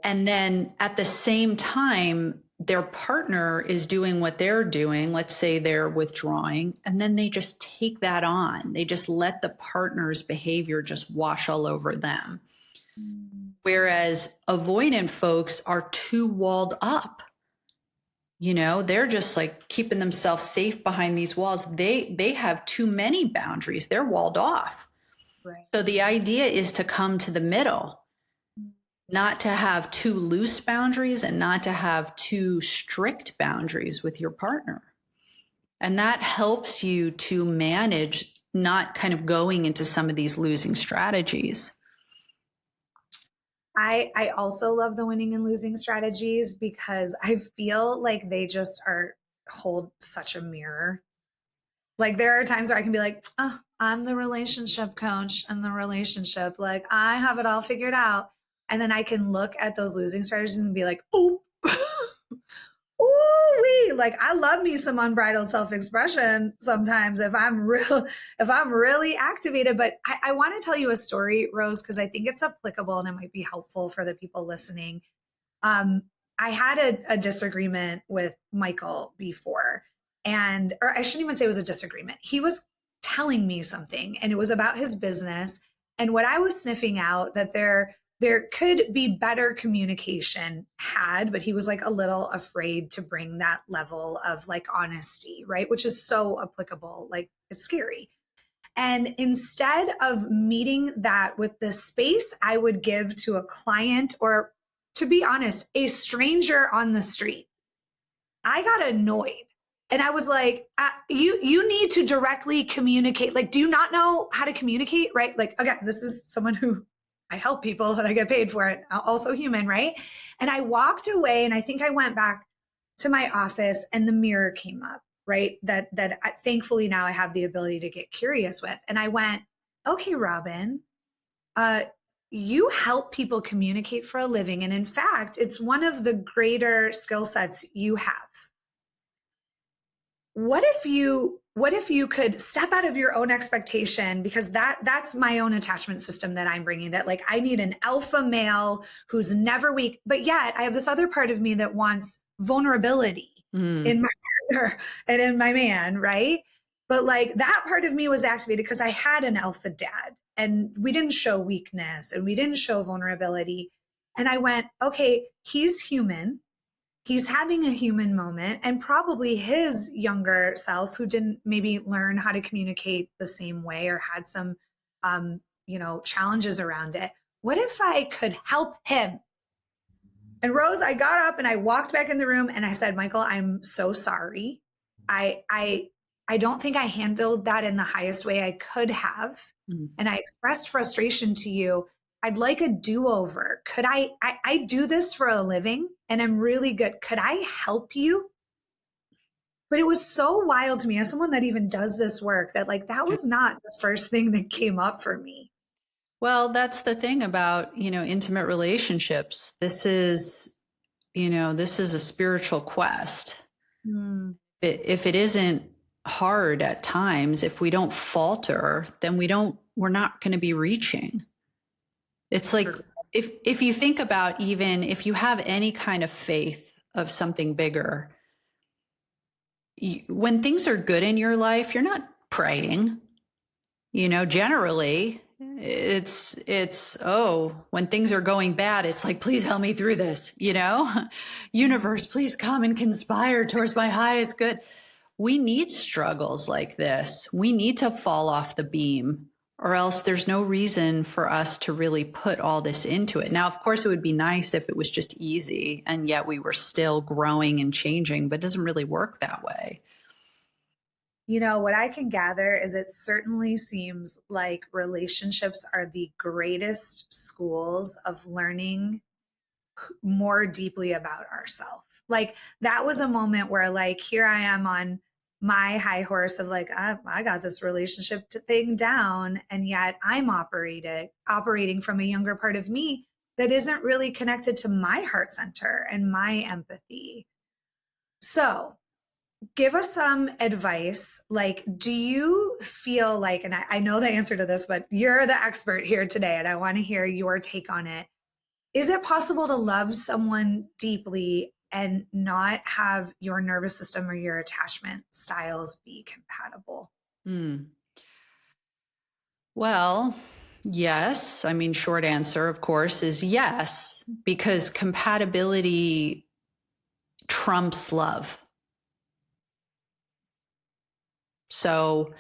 And then at the same time, their partner is doing what they're doing. Let's say they're withdrawing, and then they just take that on. They just let the partner's behavior just wash all over them. Whereas avoidant folks are too walled up. They're just like keeping themselves safe behind these walls. They have too many boundaries. They're walled off. Right. So the idea is to come to the middle. Not to have too loose boundaries and not to have too strict boundaries with your partner. And that helps you to manage not kind of going into some of these losing strategies. I also love the winning and losing strategies because I feel like they just hold such a mirror. Like there are times where I can be like, oh, I'm the relationship coach in the relationship. Like I have it all figured out. And then I can look at those losing strategies and be like, oh, ooh-wee. Like I love me some unbridled self-expression sometimes if I'm really activated. But I want to tell you a story, Rose, because I think it's applicable and it might be helpful for the people listening. I had a disagreement with Michael before, or I shouldn't even say it was a disagreement. He was telling me something and it was about his business. And what I was sniffing out that there could be better communication had, but he was like a little afraid to bring that level of like honesty, right? Which is so applicable. Like it's scary. And instead of meeting that with the space I would give to a client, or to be honest, a stranger on the street, I got annoyed. And I was like, you need to directly communicate. Like, do you not know how to communicate, right? Like, again, this is someone who I help people and I get paid for it. I'm also human, right? And I walked away and I think I went back to my office and the mirror came up, right? That thankfully now I have the ability to get curious with. And I went, okay, Robin, you help people communicate for a living. And in fact, it's one of the greater skill sets you have. What if you could step out of your own expectation? Because that's my own attachment system that I'm bringing, that like, I need an alpha male who's never weak, but yet I have this other part of me that wants vulnerability in my partner and in my man. Right. But like that part of me was activated because I had an alpha dad and we didn't show weakness and we didn't show vulnerability. And I went, okay, he's human. He's having a human moment, and probably his younger self who didn't maybe learn how to communicate the same way or had some, challenges around it. What if I could help him? And Rose, I got up and I walked back in the room and I said, Michael, I'm so sorry. I don't think I handled that in the highest way I could have. And I expressed frustration to you. I'd like a do-over. Could I do this for a living and I'm really good. Could I help you? But it was so wild to me as someone that even does this work that like, that was not the first thing that came up for me. Well, that's the thing about, intimate relationships. This is a spiritual quest. If it isn't hard at times, if we don't falter, then we're not going to be reaching. It's like, if you think about, even if you have any kind of faith of something bigger, when things are good in your life, you're not praying. Generally it's, oh, when things are going bad, it's like, please help me through this, universe, please come and conspire towards my highest good. We need struggles like this. We need to fall off the beam, or else there's no reason for us to really put all this into it. Now, of course, it would be nice if it was just easy and yet we were still growing and changing, but it doesn't really work that way. What I can gather is it certainly seems like relationships are the greatest schools of learning more deeply about ourselves. Like that was a moment where like, here I am on my high horse of like, I got this relationship thing down. And yet I'm operating from a younger part of me that isn't really connected to my heart center and my empathy. So give us some advice. Like, do you feel like, and I know the answer to this, but you're the expert here today, and I want to hear your take on it. Is it possible to love someone deeply and not have your nervous system or your attachment styles be compatible? Well, yes. I mean, short answer, of course, is yes, because compatibility trumps love. So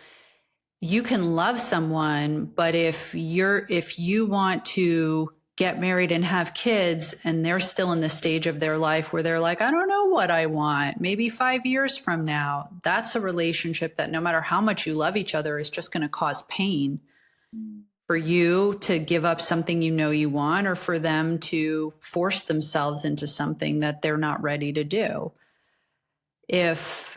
you can love someone, but if you want to get married and have kids and they're still in the stage of their life where they're like, I don't know what I want, maybe 5 years from now, that's a relationship that no matter how much you love each other is just going to cause pain for you to give up something you want, or for them to force themselves into something that they're not ready to do. If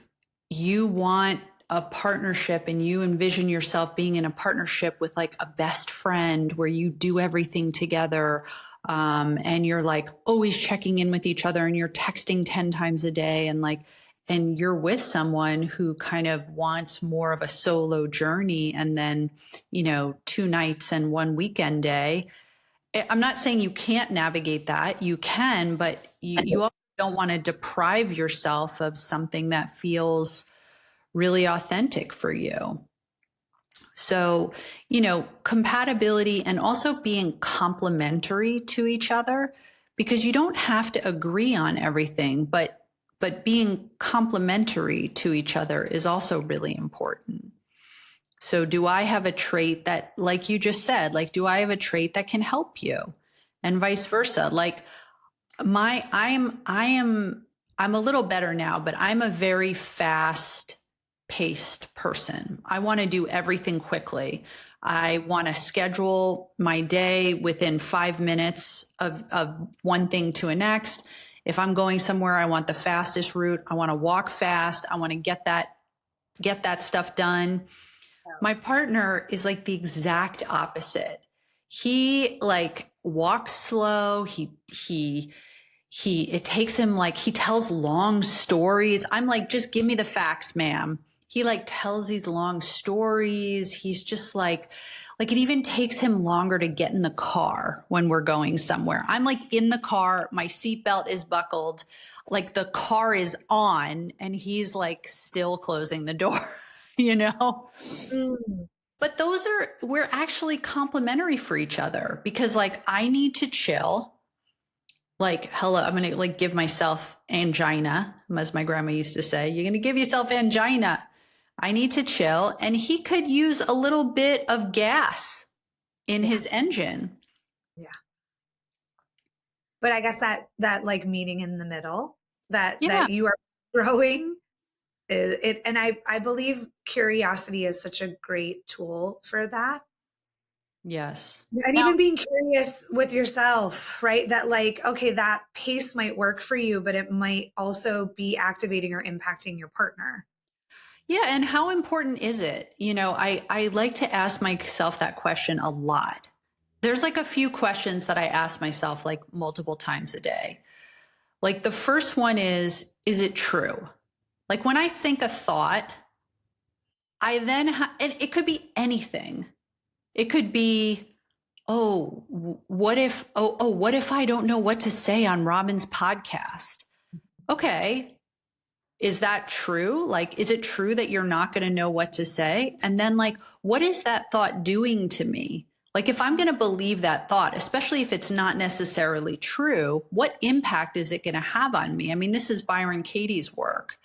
you want a partnership and you envision yourself being in a partnership with like a best friend where you do everything together, and you're like always checking in with each other and you're texting 10 times a day, and you're with someone who kind of wants more of a solo journey, and then 2 nights and 1 weekend day. I'm not saying you can't navigate that. You can, but you also don't want to deprive yourself of something that feels really authentic for you. So, compatibility, and also being complementary to each other, because you don't have to agree on everything, but being complementary to each other is also really important. So do I have a trait that, like you just said, like, do I have a trait that can help you, and vice versa? Like I'm a little better now, but I'm a very fast paced person. I want to do everything quickly. I want to schedule my day within 5 minutes of one thing to a next. If I'm going somewhere, I want the fastest route. I want to walk fast. I want to get that stuff done. My partner is like the exact opposite. He like walks slow. It takes him, like, he tells long stories. I'm like, just give me the facts, ma'am. He like tells these long stories. He's just like it even takes him longer to get in the car when we're going somewhere. I'm like in the car, my seatbelt is buckled, like the car is on, and he's like still closing the door, But we're actually complementary for each other, because like I need to chill. Like, hello, I'm going to like give myself angina, as my grandma used to say. You're going to give yourself angina. I need to chill. And he could use a little bit of gas in his engine. Yeah. But I guess that like meeting in the middle, that you are growing it. And I believe curiosity is such a great tool for that. Yes. And even being curious with yourself, right? That like, okay, that pace might work for you, but it might also be activating or impacting your partner. Yeah. And how important is it? I like to ask myself that question a lot. There's like a few questions that I ask myself like multiple times a day. Like the first one is it true? Like when I think a thought, I then, and it could be anything. It could be, what if I don't know what to say on Robin's podcast? Okay. is that true? Like, is it true that you're not going to know what to say? And then like, what is that thought doing to me? Like, if I'm going to believe that thought, especially if it's not necessarily true, what impact is it going to have on me? I mean, this is Byron Katie's work.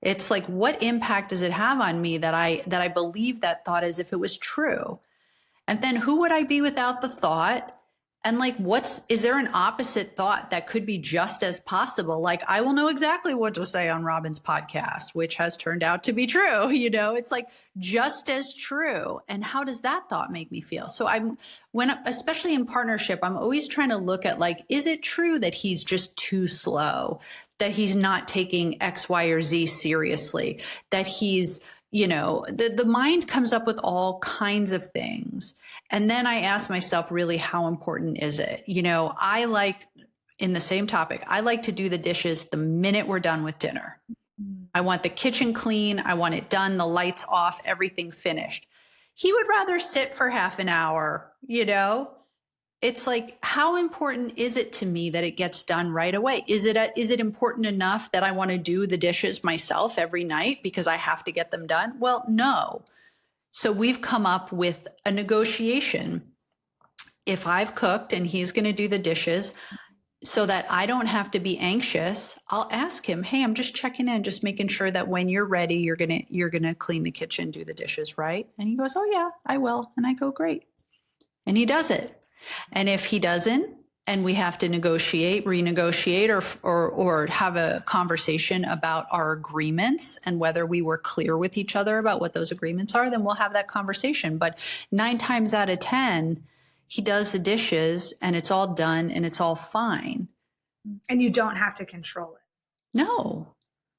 It's like, what impact does it have on me that I believe that thought as if it was true? And then who would I be without the thought? And like, is there an opposite thought that could be just as possible? Like, I will know exactly what to say on Robin's podcast, which has turned out to be true. It's like just as true. And how does that thought make me feel? So especially in partnership, I'm always trying to look at like, is it true that he's just too slow, that he's not taking X, Y, or Z seriously, that he's, the mind comes up with all kinds of things. And then I ask myself, really, how important is it? I like, in the same topic, I like to do the dishes the minute we're done with dinner. I want the kitchen clean. I want it done, the lights off, everything finished. He would rather sit for half an hour, It's like, how important is it to me that it gets done right away? Is it important enough that I want to do the dishes myself every night because I have to get them done? Well, no. So we've come up with a negotiation. If I've cooked and he's going to do the dishes, so that I don't have to be anxious, I'll ask him, hey, I'm just checking in, just making sure that when you're ready, you're going to clean the kitchen, do the dishes, right? And he goes, oh yeah, I will. And I go, great. And he does it. And if he doesn't, and we have to renegotiate, or have a conversation about our agreements and whether we were clear with each other about what those agreements are, then we'll have that conversation. But 9 times out of 10, he does the dishes and it's all done and it's all fine. And you don't have to control it. No.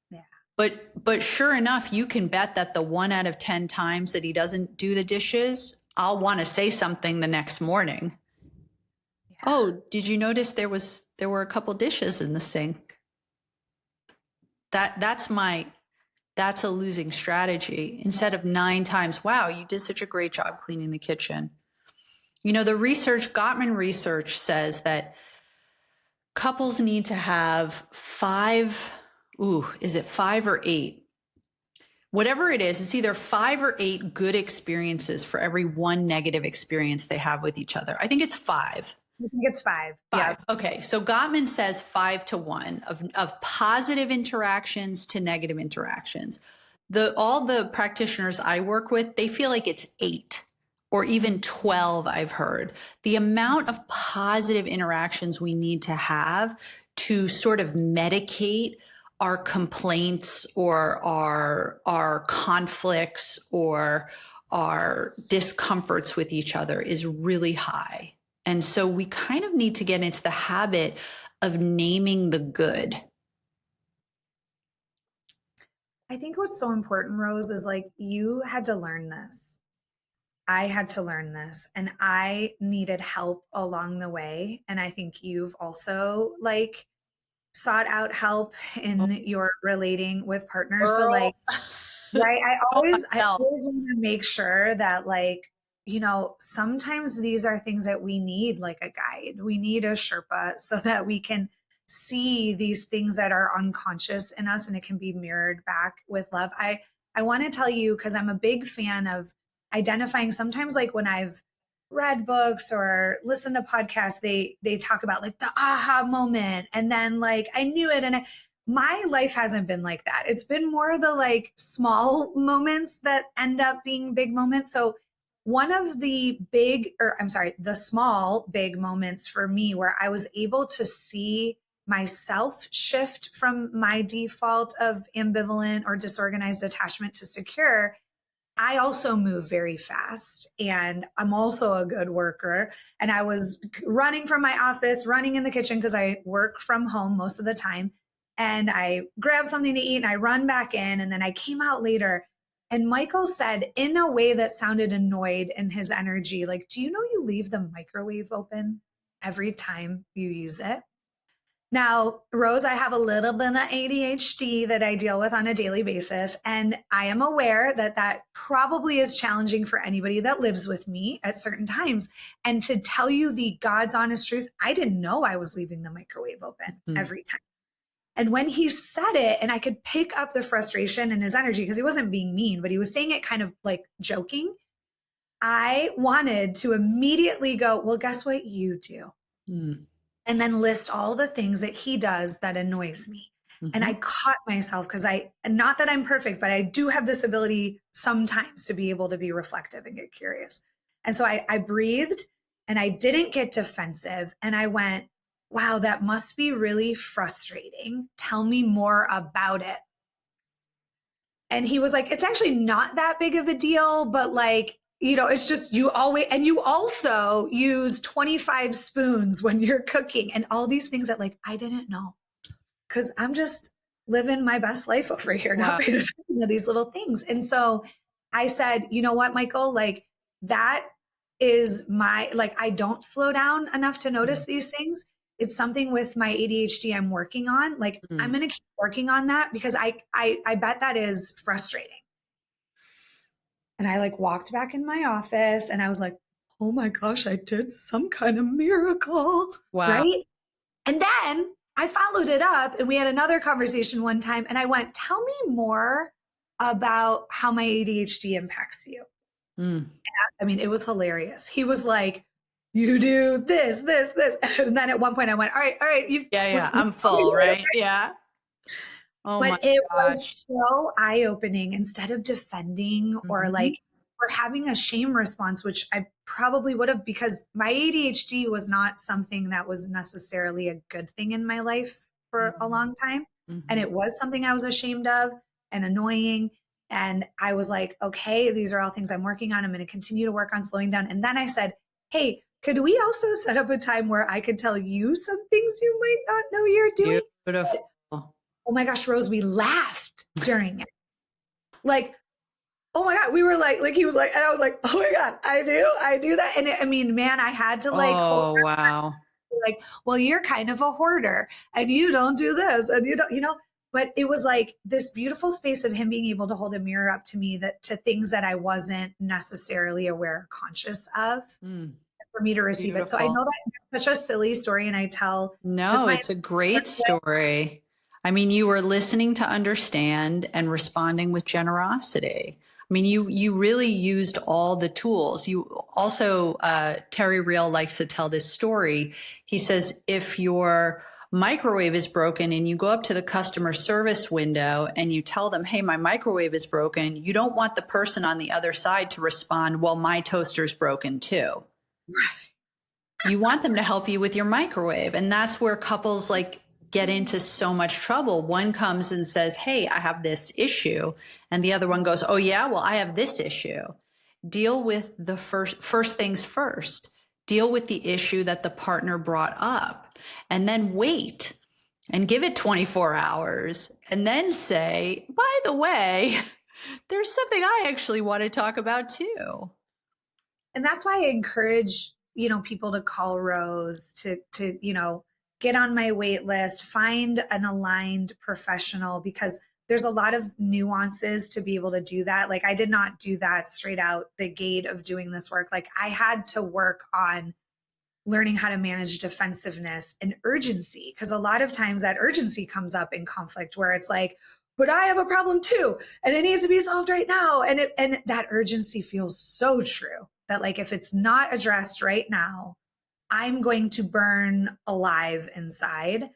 Yeah. But sure enough, you can bet that the 1 out of 10 times that he doesn't do the dishes, I'll want to say something the next morning. Oh, did you notice there were a couple dishes in the sink? That's a losing strategy. Instead of 9 times, wow, you did such a great job cleaning the kitchen. The Gottman research says that couples need to have 5 or 8? Whatever it is, it's either 5 or 8 good experiences for every 1 negative experience they have with each other. I think it's 5. I think it's 5. 5. Yeah. Okay. So Gottman says 5 to 1 of positive interactions to negative interactions. All the practitioners I work with, they feel like it's 8 or even 12. I've heard the amount of positive interactions we need to have to sort of medicate our complaints or our conflicts or our discomforts with each other is really high. And so we kind of need to get into the habit of naming the good. I think what's so important, Rose, is like you had to learn this. I had to learn this, and I needed help along the way. And I think you've also like sought out help in your relating with partners. Girl. So like, right. I always want to make sure that like, sometimes these are things that we need, like a guide. We need a Sherpa so that we can see these things that are unconscious in us and it can be mirrored back with love. I want to tell you, because I'm a big fan of identifying sometimes, like when I've read books or listened to podcasts, they talk about like the aha moment. And then like, I knew it. And my life hasn't been like that. It's been more the like small moments that end up being big moments. So one of the small big moments for me where I was able to see myself shift from my default of ambivalent or disorganized attachment to secure. I also move very fast and I'm also a good worker. And I was running from my office, running in the kitchen because I work from home most of the time. And I grabbed something to eat and I run back in. And then I came out later. And Michael said in a way that sounded annoyed in his energy, like, do you know you leave the microwave open every time you use it? Now, Rose, I have a little bit of ADHD that I deal with on a daily basis. And I am aware that that probably is challenging for anybody that lives with me at certain times. And to tell you the God's honest truth, I didn't know I was leaving the microwave open every time. And when he said it, and I could pick up the frustration in his energy, because he wasn't being mean, but he was saying it kind of like joking, I wanted to immediately go, well, guess what you do? Mm. And then list all the things that he does that annoys me. Mm-hmm. And I caught myself because not that I'm perfect, but I do have this ability sometimes to be able to be reflective and get curious. And so I breathed and I didn't get defensive. And I went, wow, that must be really frustrating. Tell me more about it. And he was like, it's actually not that big of a deal, but like, it's just you always, and you also use 25 spoons when you're cooking and all these things that like, I didn't know because I'm just living my best life over here, Wow. not paying attention to these little things. And so I said, you know what, Michael, like that is I don't slow down enough to notice these things. It's something with my ADHD I'm working on. Like I'm going to keep working on that because I bet that is frustrating. And I like walked back in my office and I was like, oh my gosh, I did some kind of miracle. Wow. Right. And then I followed it up and we had another conversation one time and I went, tell me more about how my ADHD impacts you. I mean, it was hilarious. He was like, you do this. And then at one point I went, all right. I'm full, right? Yeah. Oh but my it gosh. was so eye-opening. Instead of defending or having a shame response, which I probably would have, because my ADHD was not something that was necessarily a good thing in my life for a long time. And it was something I was ashamed of and annoying. And I was like, okay, these are all things I'm working on. I'm going to continue to work on slowing down. And then I said, hey, could we also set up a time where I could tell you some things you might not know you're doing? Beautiful. Oh my gosh, Rose, we laughed during it. Like, oh my God, we were like he was like, and I was like, oh my God, I do that. And I had to like, wow. Like, well, you're kind of a hoarder and you don't do this and you don't, but it was like this beautiful space of him being able to hold a mirror up to me to things that I wasn't necessarily aware or conscious of for me to receive it. So I know that's such a silly story. And I tell it's a great story. I mean, you were listening to understand and responding with generosity. I mean, you really used all the tools. You also, Terry Real likes to tell this story. He says, if your microwave is broken and you go up to the customer service window and you tell them, hey, my microwave is broken, you don't want the person on the other side to respond, well, my toaster's broken too. You want them to help you with your microwave. And that's where couples get into so much trouble. One comes and says, hey, I have this issue. And the other one goes, oh yeah, well, I have this issue. Deal with the first things first. Deal with the issue that the partner brought up and then wait and give it 24 hours and then say, by the way, there's something I actually want to talk about too. And that's why I encourage, people to call Rose to get on my wait list, find an aligned professional, because there's a lot of nuances to be able to do that. Like I did not do that straight out the gate of doing this work. Like I had to work on learning how to manage defensiveness and urgency, because a lot of times that urgency comes up in conflict where it's like, but I have a problem too, and it needs to be solved right now. And that urgency feels so true that like, if it's not addressed right now, I'm going to burn alive inside.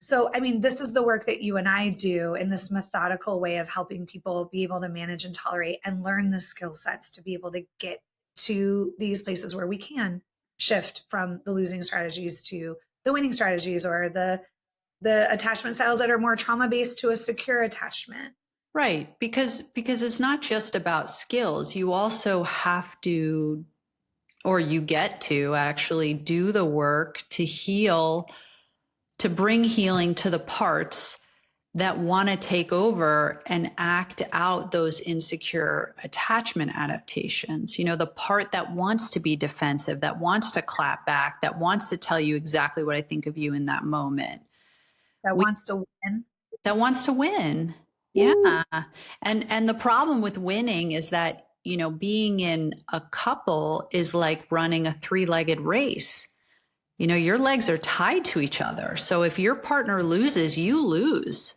So, this is the work that you and I do in this methodical way of helping people be able to manage and tolerate and learn the skill sets to be able to get to these places where we can shift from the losing strategies to the winning strategies, or the attachment styles that are more trauma-based to a secure attachment. Right. Because it's not just about skills. You also have to, or you get to actually do the work to heal, to bring healing to the parts that want to take over and act out those insecure attachment adaptations. The part that wants to be defensive, that wants to clap back, that wants to tell you exactly what I think of you in that moment. That wants to win. That wants to win. Yeah. And the problem with winning is that, being in a couple is like running a 3-legged race. your legs are tied to each other. So if your partner loses, you lose.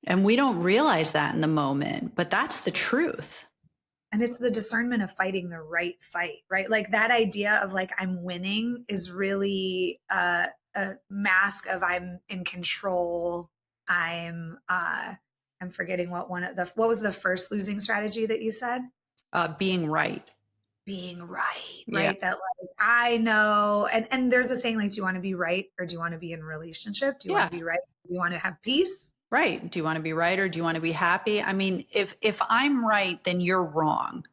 And we don't realize that in the moment, but that's the truth. And it's the discernment of fighting the right fight, right? Like that idea of like, I'm winning is really a mask of I'm in control. I'm forgetting what was the first losing strategy that you said? Being right. Being right, Yeah. right? That like, I know. And there's a saying like, do you want to be right? Or do you want to be in a relationship? Do you want to be right? Do you want to have peace? Right. Do you want to be right or do you want to be happy? I mean, if I'm right, then you're wrong.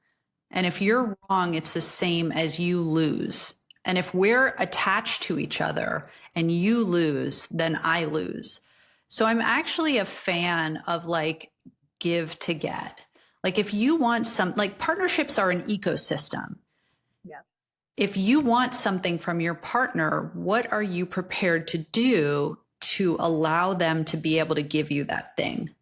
And if you're wrong, it's the same as you lose. And if we're attached to each other and you lose, then I lose. So I'm actually a fan of like give to get. Like if you want like partnerships are an ecosystem. Yeah. If you want something from your partner, what are you prepared to do to allow them to be able to give you that thing?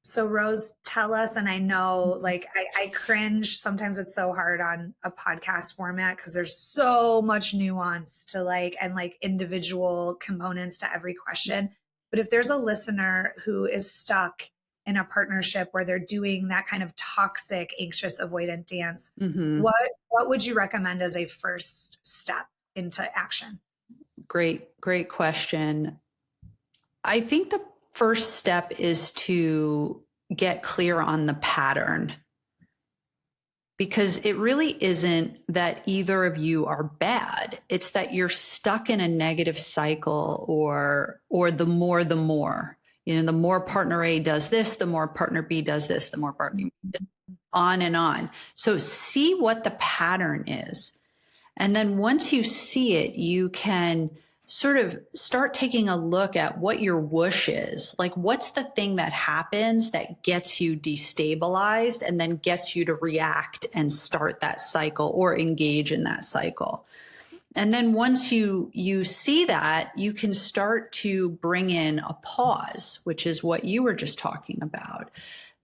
So Rose, tell us, and I know like I cringe. Sometimes it's so hard on a podcast format because there's so much nuance to like individual components to every question. But if there's a listener who is stuck in a partnership where they're doing that kind of toxic, anxious, avoidant dance, what would you recommend as a first step into action? Great question. I think the first step is to get clear on the pattern, because it really isn't that either of you are bad. It's that you're stuck in a negative cycle or the more, the more partner A does this, the more partner B does this, the more partner B, on and on. So see what the pattern is. And then once you see it, you can sort of start taking a look at what your whoosh is. Like, what's the thing that happens that gets you destabilized and then gets you to react and start that cycle or engage in that cycle. And then once you see that, you can start to bring in a pause, which is what you were just talking about.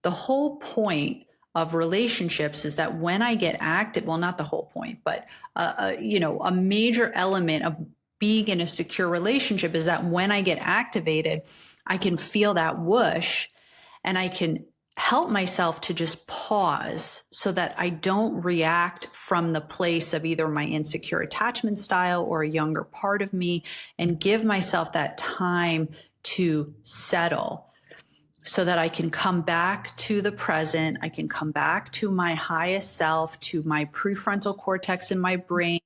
The whole point of relationships is that when I get active, well, not the whole point, but a major element of being in a secure relationship is that when I get activated, I can feel that whoosh and I can help myself to just pause so that I don't react from the place of either my insecure attachment style or a younger part of me, and give myself that time to settle so that I can come back to the present. I can come back to my highest self, to my prefrontal cortex in my brain,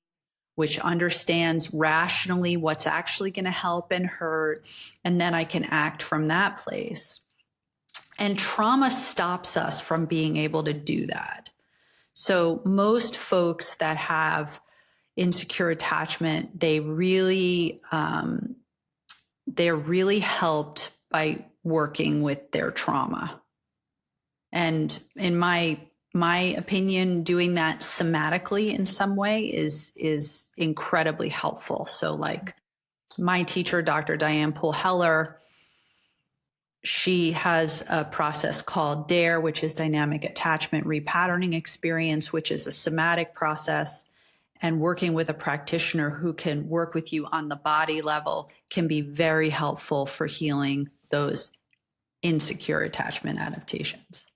which understands rationally what's actually going to help and hurt. And then I can act from that place. And trauma stops us from being able to do that. So most folks that have insecure attachment, they're really helped by working with their trauma. And in my opinion, doing that somatically in some way is incredibly helpful. So like my teacher, Dr. Diane Poole-Heller, she has a process called DARE, which is Dynamic Attachment Repatterning Experience, which is a somatic process. And working with a practitioner who can work with you on the body level can be very helpful for healing those insecure attachment adaptations.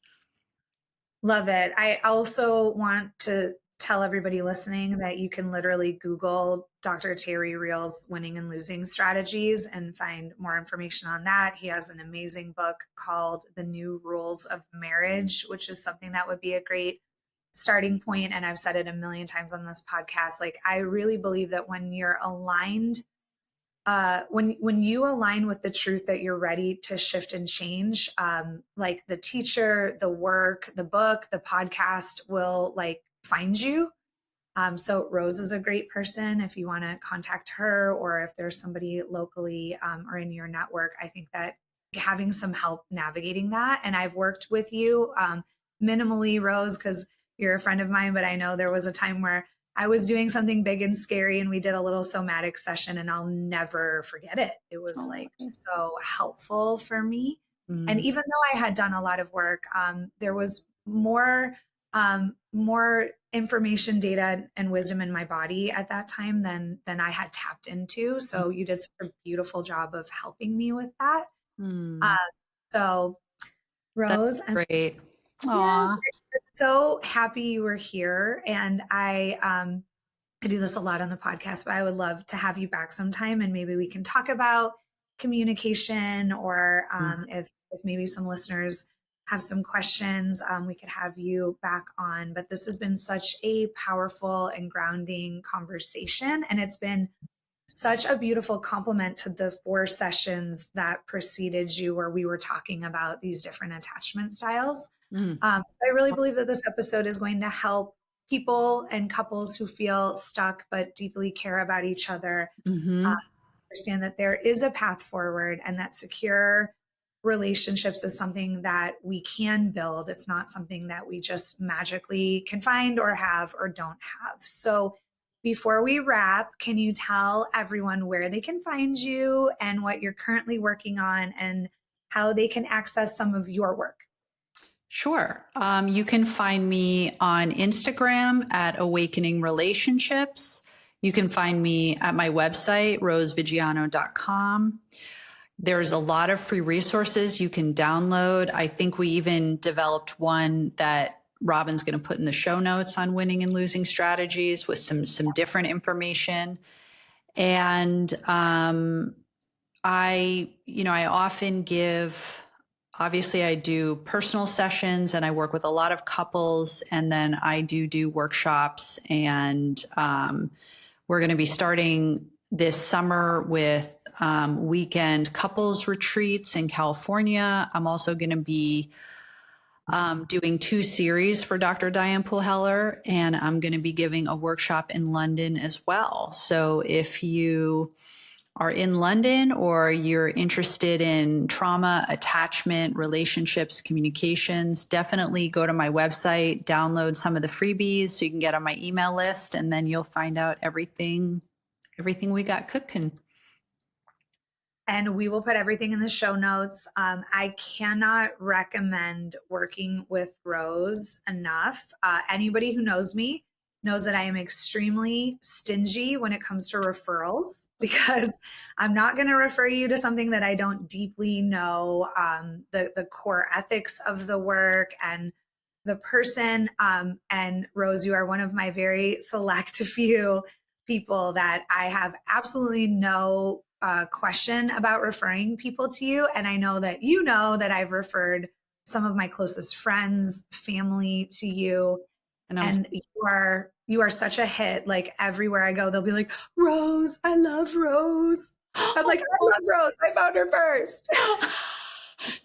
Love it. I also want to tell everybody listening that you can literally Google Dr. Terry Real's Winning and Losing Strategies and find more information on that. He has an amazing book called The New Rules of Marriage, which is something that would be a great starting point. And I've said it a million times on this podcast. Like, I really believe that when you're aligned, when you align with the truth that you're ready to shift and change, like the teacher, the work, the book, the podcast will like find you. So Rose is a great person if you want to contact her, or if there's somebody locally or in your network. I think that having some help navigating that, and I've worked with you minimally, Rose, because you're a friend of mine, but I know there was a time where I was doing something big and scary and we did a little somatic session, and I'll never forget it. It was like so helpful for me. And even though I had done a lot of work, there was more more information, data, and wisdom in my body at that time than I had tapped into. So you did such a beautiful job of helping me with that. Mm, So that's Rose, great. yes, Aw. I'm so happy you were here. And I do this a lot on the podcast, but I would love to have you back sometime and maybe we can talk about communication or if maybe some listeners have some questions, we could have you back on. But this has been such a powerful and grounding conversation. And it's been such a beautiful complement to the 4 sessions that preceded you, where we were talking about these different attachment styles. Mm. So I really believe that this episode is going to help people and couples who feel stuck but deeply care about each other Mm-hmm. understand that there is a path forward and that secure relationships is something that we can build. It's not something that we just magically can find or have or don't have. So before we wrap, can you tell everyone where they can find you and what you're currently working on and how they can access some of your work? Sure. You can find me on Instagram at Awakening Relationships. You can find me at my website, roseviggiano.com. There's a lot of free resources you can download. I think we even developed one that Robin's going to put in the show notes on winning and losing strategies with some different information. And I often give, obviously I do personal sessions and I work with a lot of couples, and then I do workshops, and we're going to be starting this summer with weekend couples retreats in California. I'm also going to be doing 2 series for Dr. Diane Poole-Heller, and I'm going to be giving a workshop in London as well. So if you are in London or you're interested in trauma, attachment, relationships, communications, definitely go to my website, download some of the freebies so you can get on my email list, and then you'll find out everything we got cooking. And we will put everything in the show notes. I cannot recommend working with Rose enough. Anybody who knows me knows that I am extremely stingy when it comes to referrals, because I'm not going to refer you to something that I don't deeply know the core ethics of the work and the person. And Rose, you are one of my very select few people that I have absolutely no question about referring people to you. And I know that you know that I've referred some of my closest friends, family to you. And you are such a hit. Like everywhere I go, they'll be like, Rose, I love Rose. I'm like, I love Rose. I found her first.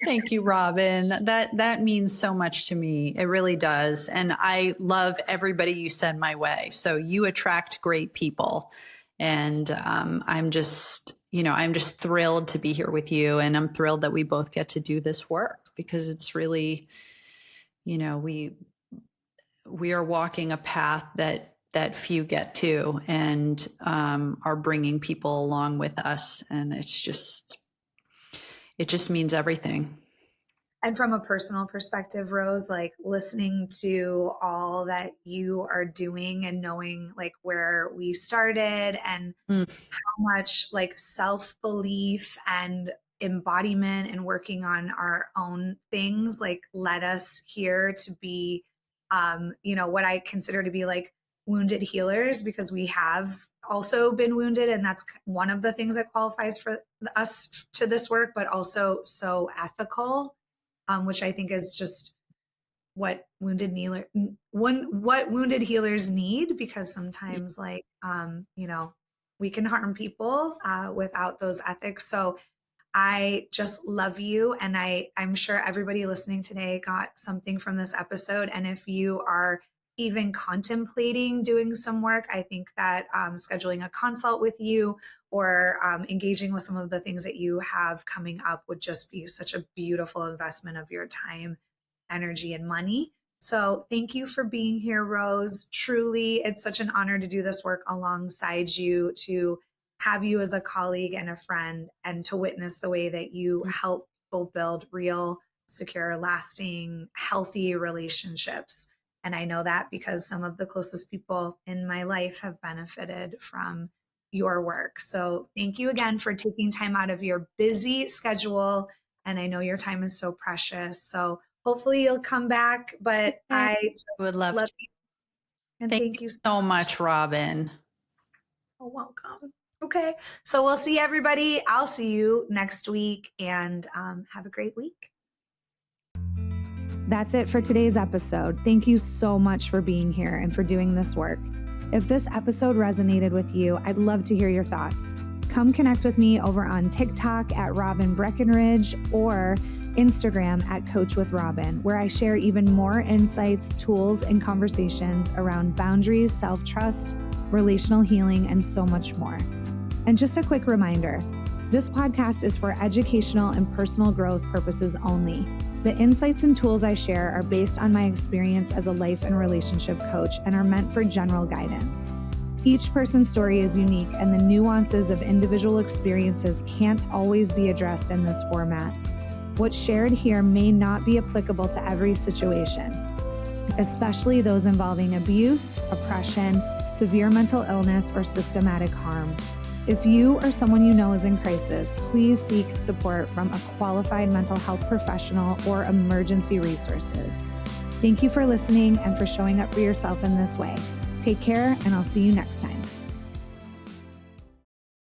Thank you, Robin. That means so much to me. It really does. And I love everybody you send my way. So you attract great people. And I'm just thrilled to be here with you. And I'm thrilled that we both get to do this work, because it's really, we are walking a path that few get to, and are bringing people along with us. And it just means everything. And from a personal perspective, Rose, like listening to all that you are doing and knowing like where we started and how much like self-belief and embodiment and working on our own things like led us here to be, what I consider to be like wounded healers, because we have also been wounded. And that's one of the things that qualifies for us to this work, but also so ethical. Which I think is just what wounded healers need, because sometimes we can harm people without those ethics. So I just love you. And I'm sure everybody listening today got something from this episode. And if you are even contemplating doing some work, I think that scheduling a consult with you or engaging with some of the things that you have coming up would just be such a beautiful investment of your time, energy, and money. So thank you for being here, Rose. Truly, it's such an honor to do this work alongside you, to have you as a colleague and a friend, and to witness the way that you help people build real, secure, lasting, healthy relationships. And I know that because some of the closest people in my life have benefited from your work. So thank you again for taking time out of your busy schedule. And I know your time is so precious. So hopefully you'll come back, but I would love to. you. And Thank you so much, Robin. You're welcome. Okay. So we'll see everybody. I'll see you next week, and have a great week. That's it for today's episode. Thank you so much for being here and for doing this work. If this episode resonated with you, I'd love to hear your thoughts. Come connect with me over on TikTok at Robin Breckenridge or Instagram at Coach with Robin, where I share even more insights, tools, and conversations around boundaries, self-trust, relational healing, and so much more. And just a quick reminder, this podcast is for educational and personal growth purposes only. The insights and tools I share are based on my experience as a life and relationship coach and are meant for general guidance. Each person's story is unique, and the nuances of individual experiences can't always be addressed in this format. What's shared here may not be applicable to every situation, especially those involving abuse, oppression, severe mental illness, or systematic harm. If you or someone you know is in crisis, please seek support from a qualified mental health professional or emergency resources. Thank you for listening and for showing up for yourself in this way. Take care, and I'll see you next time.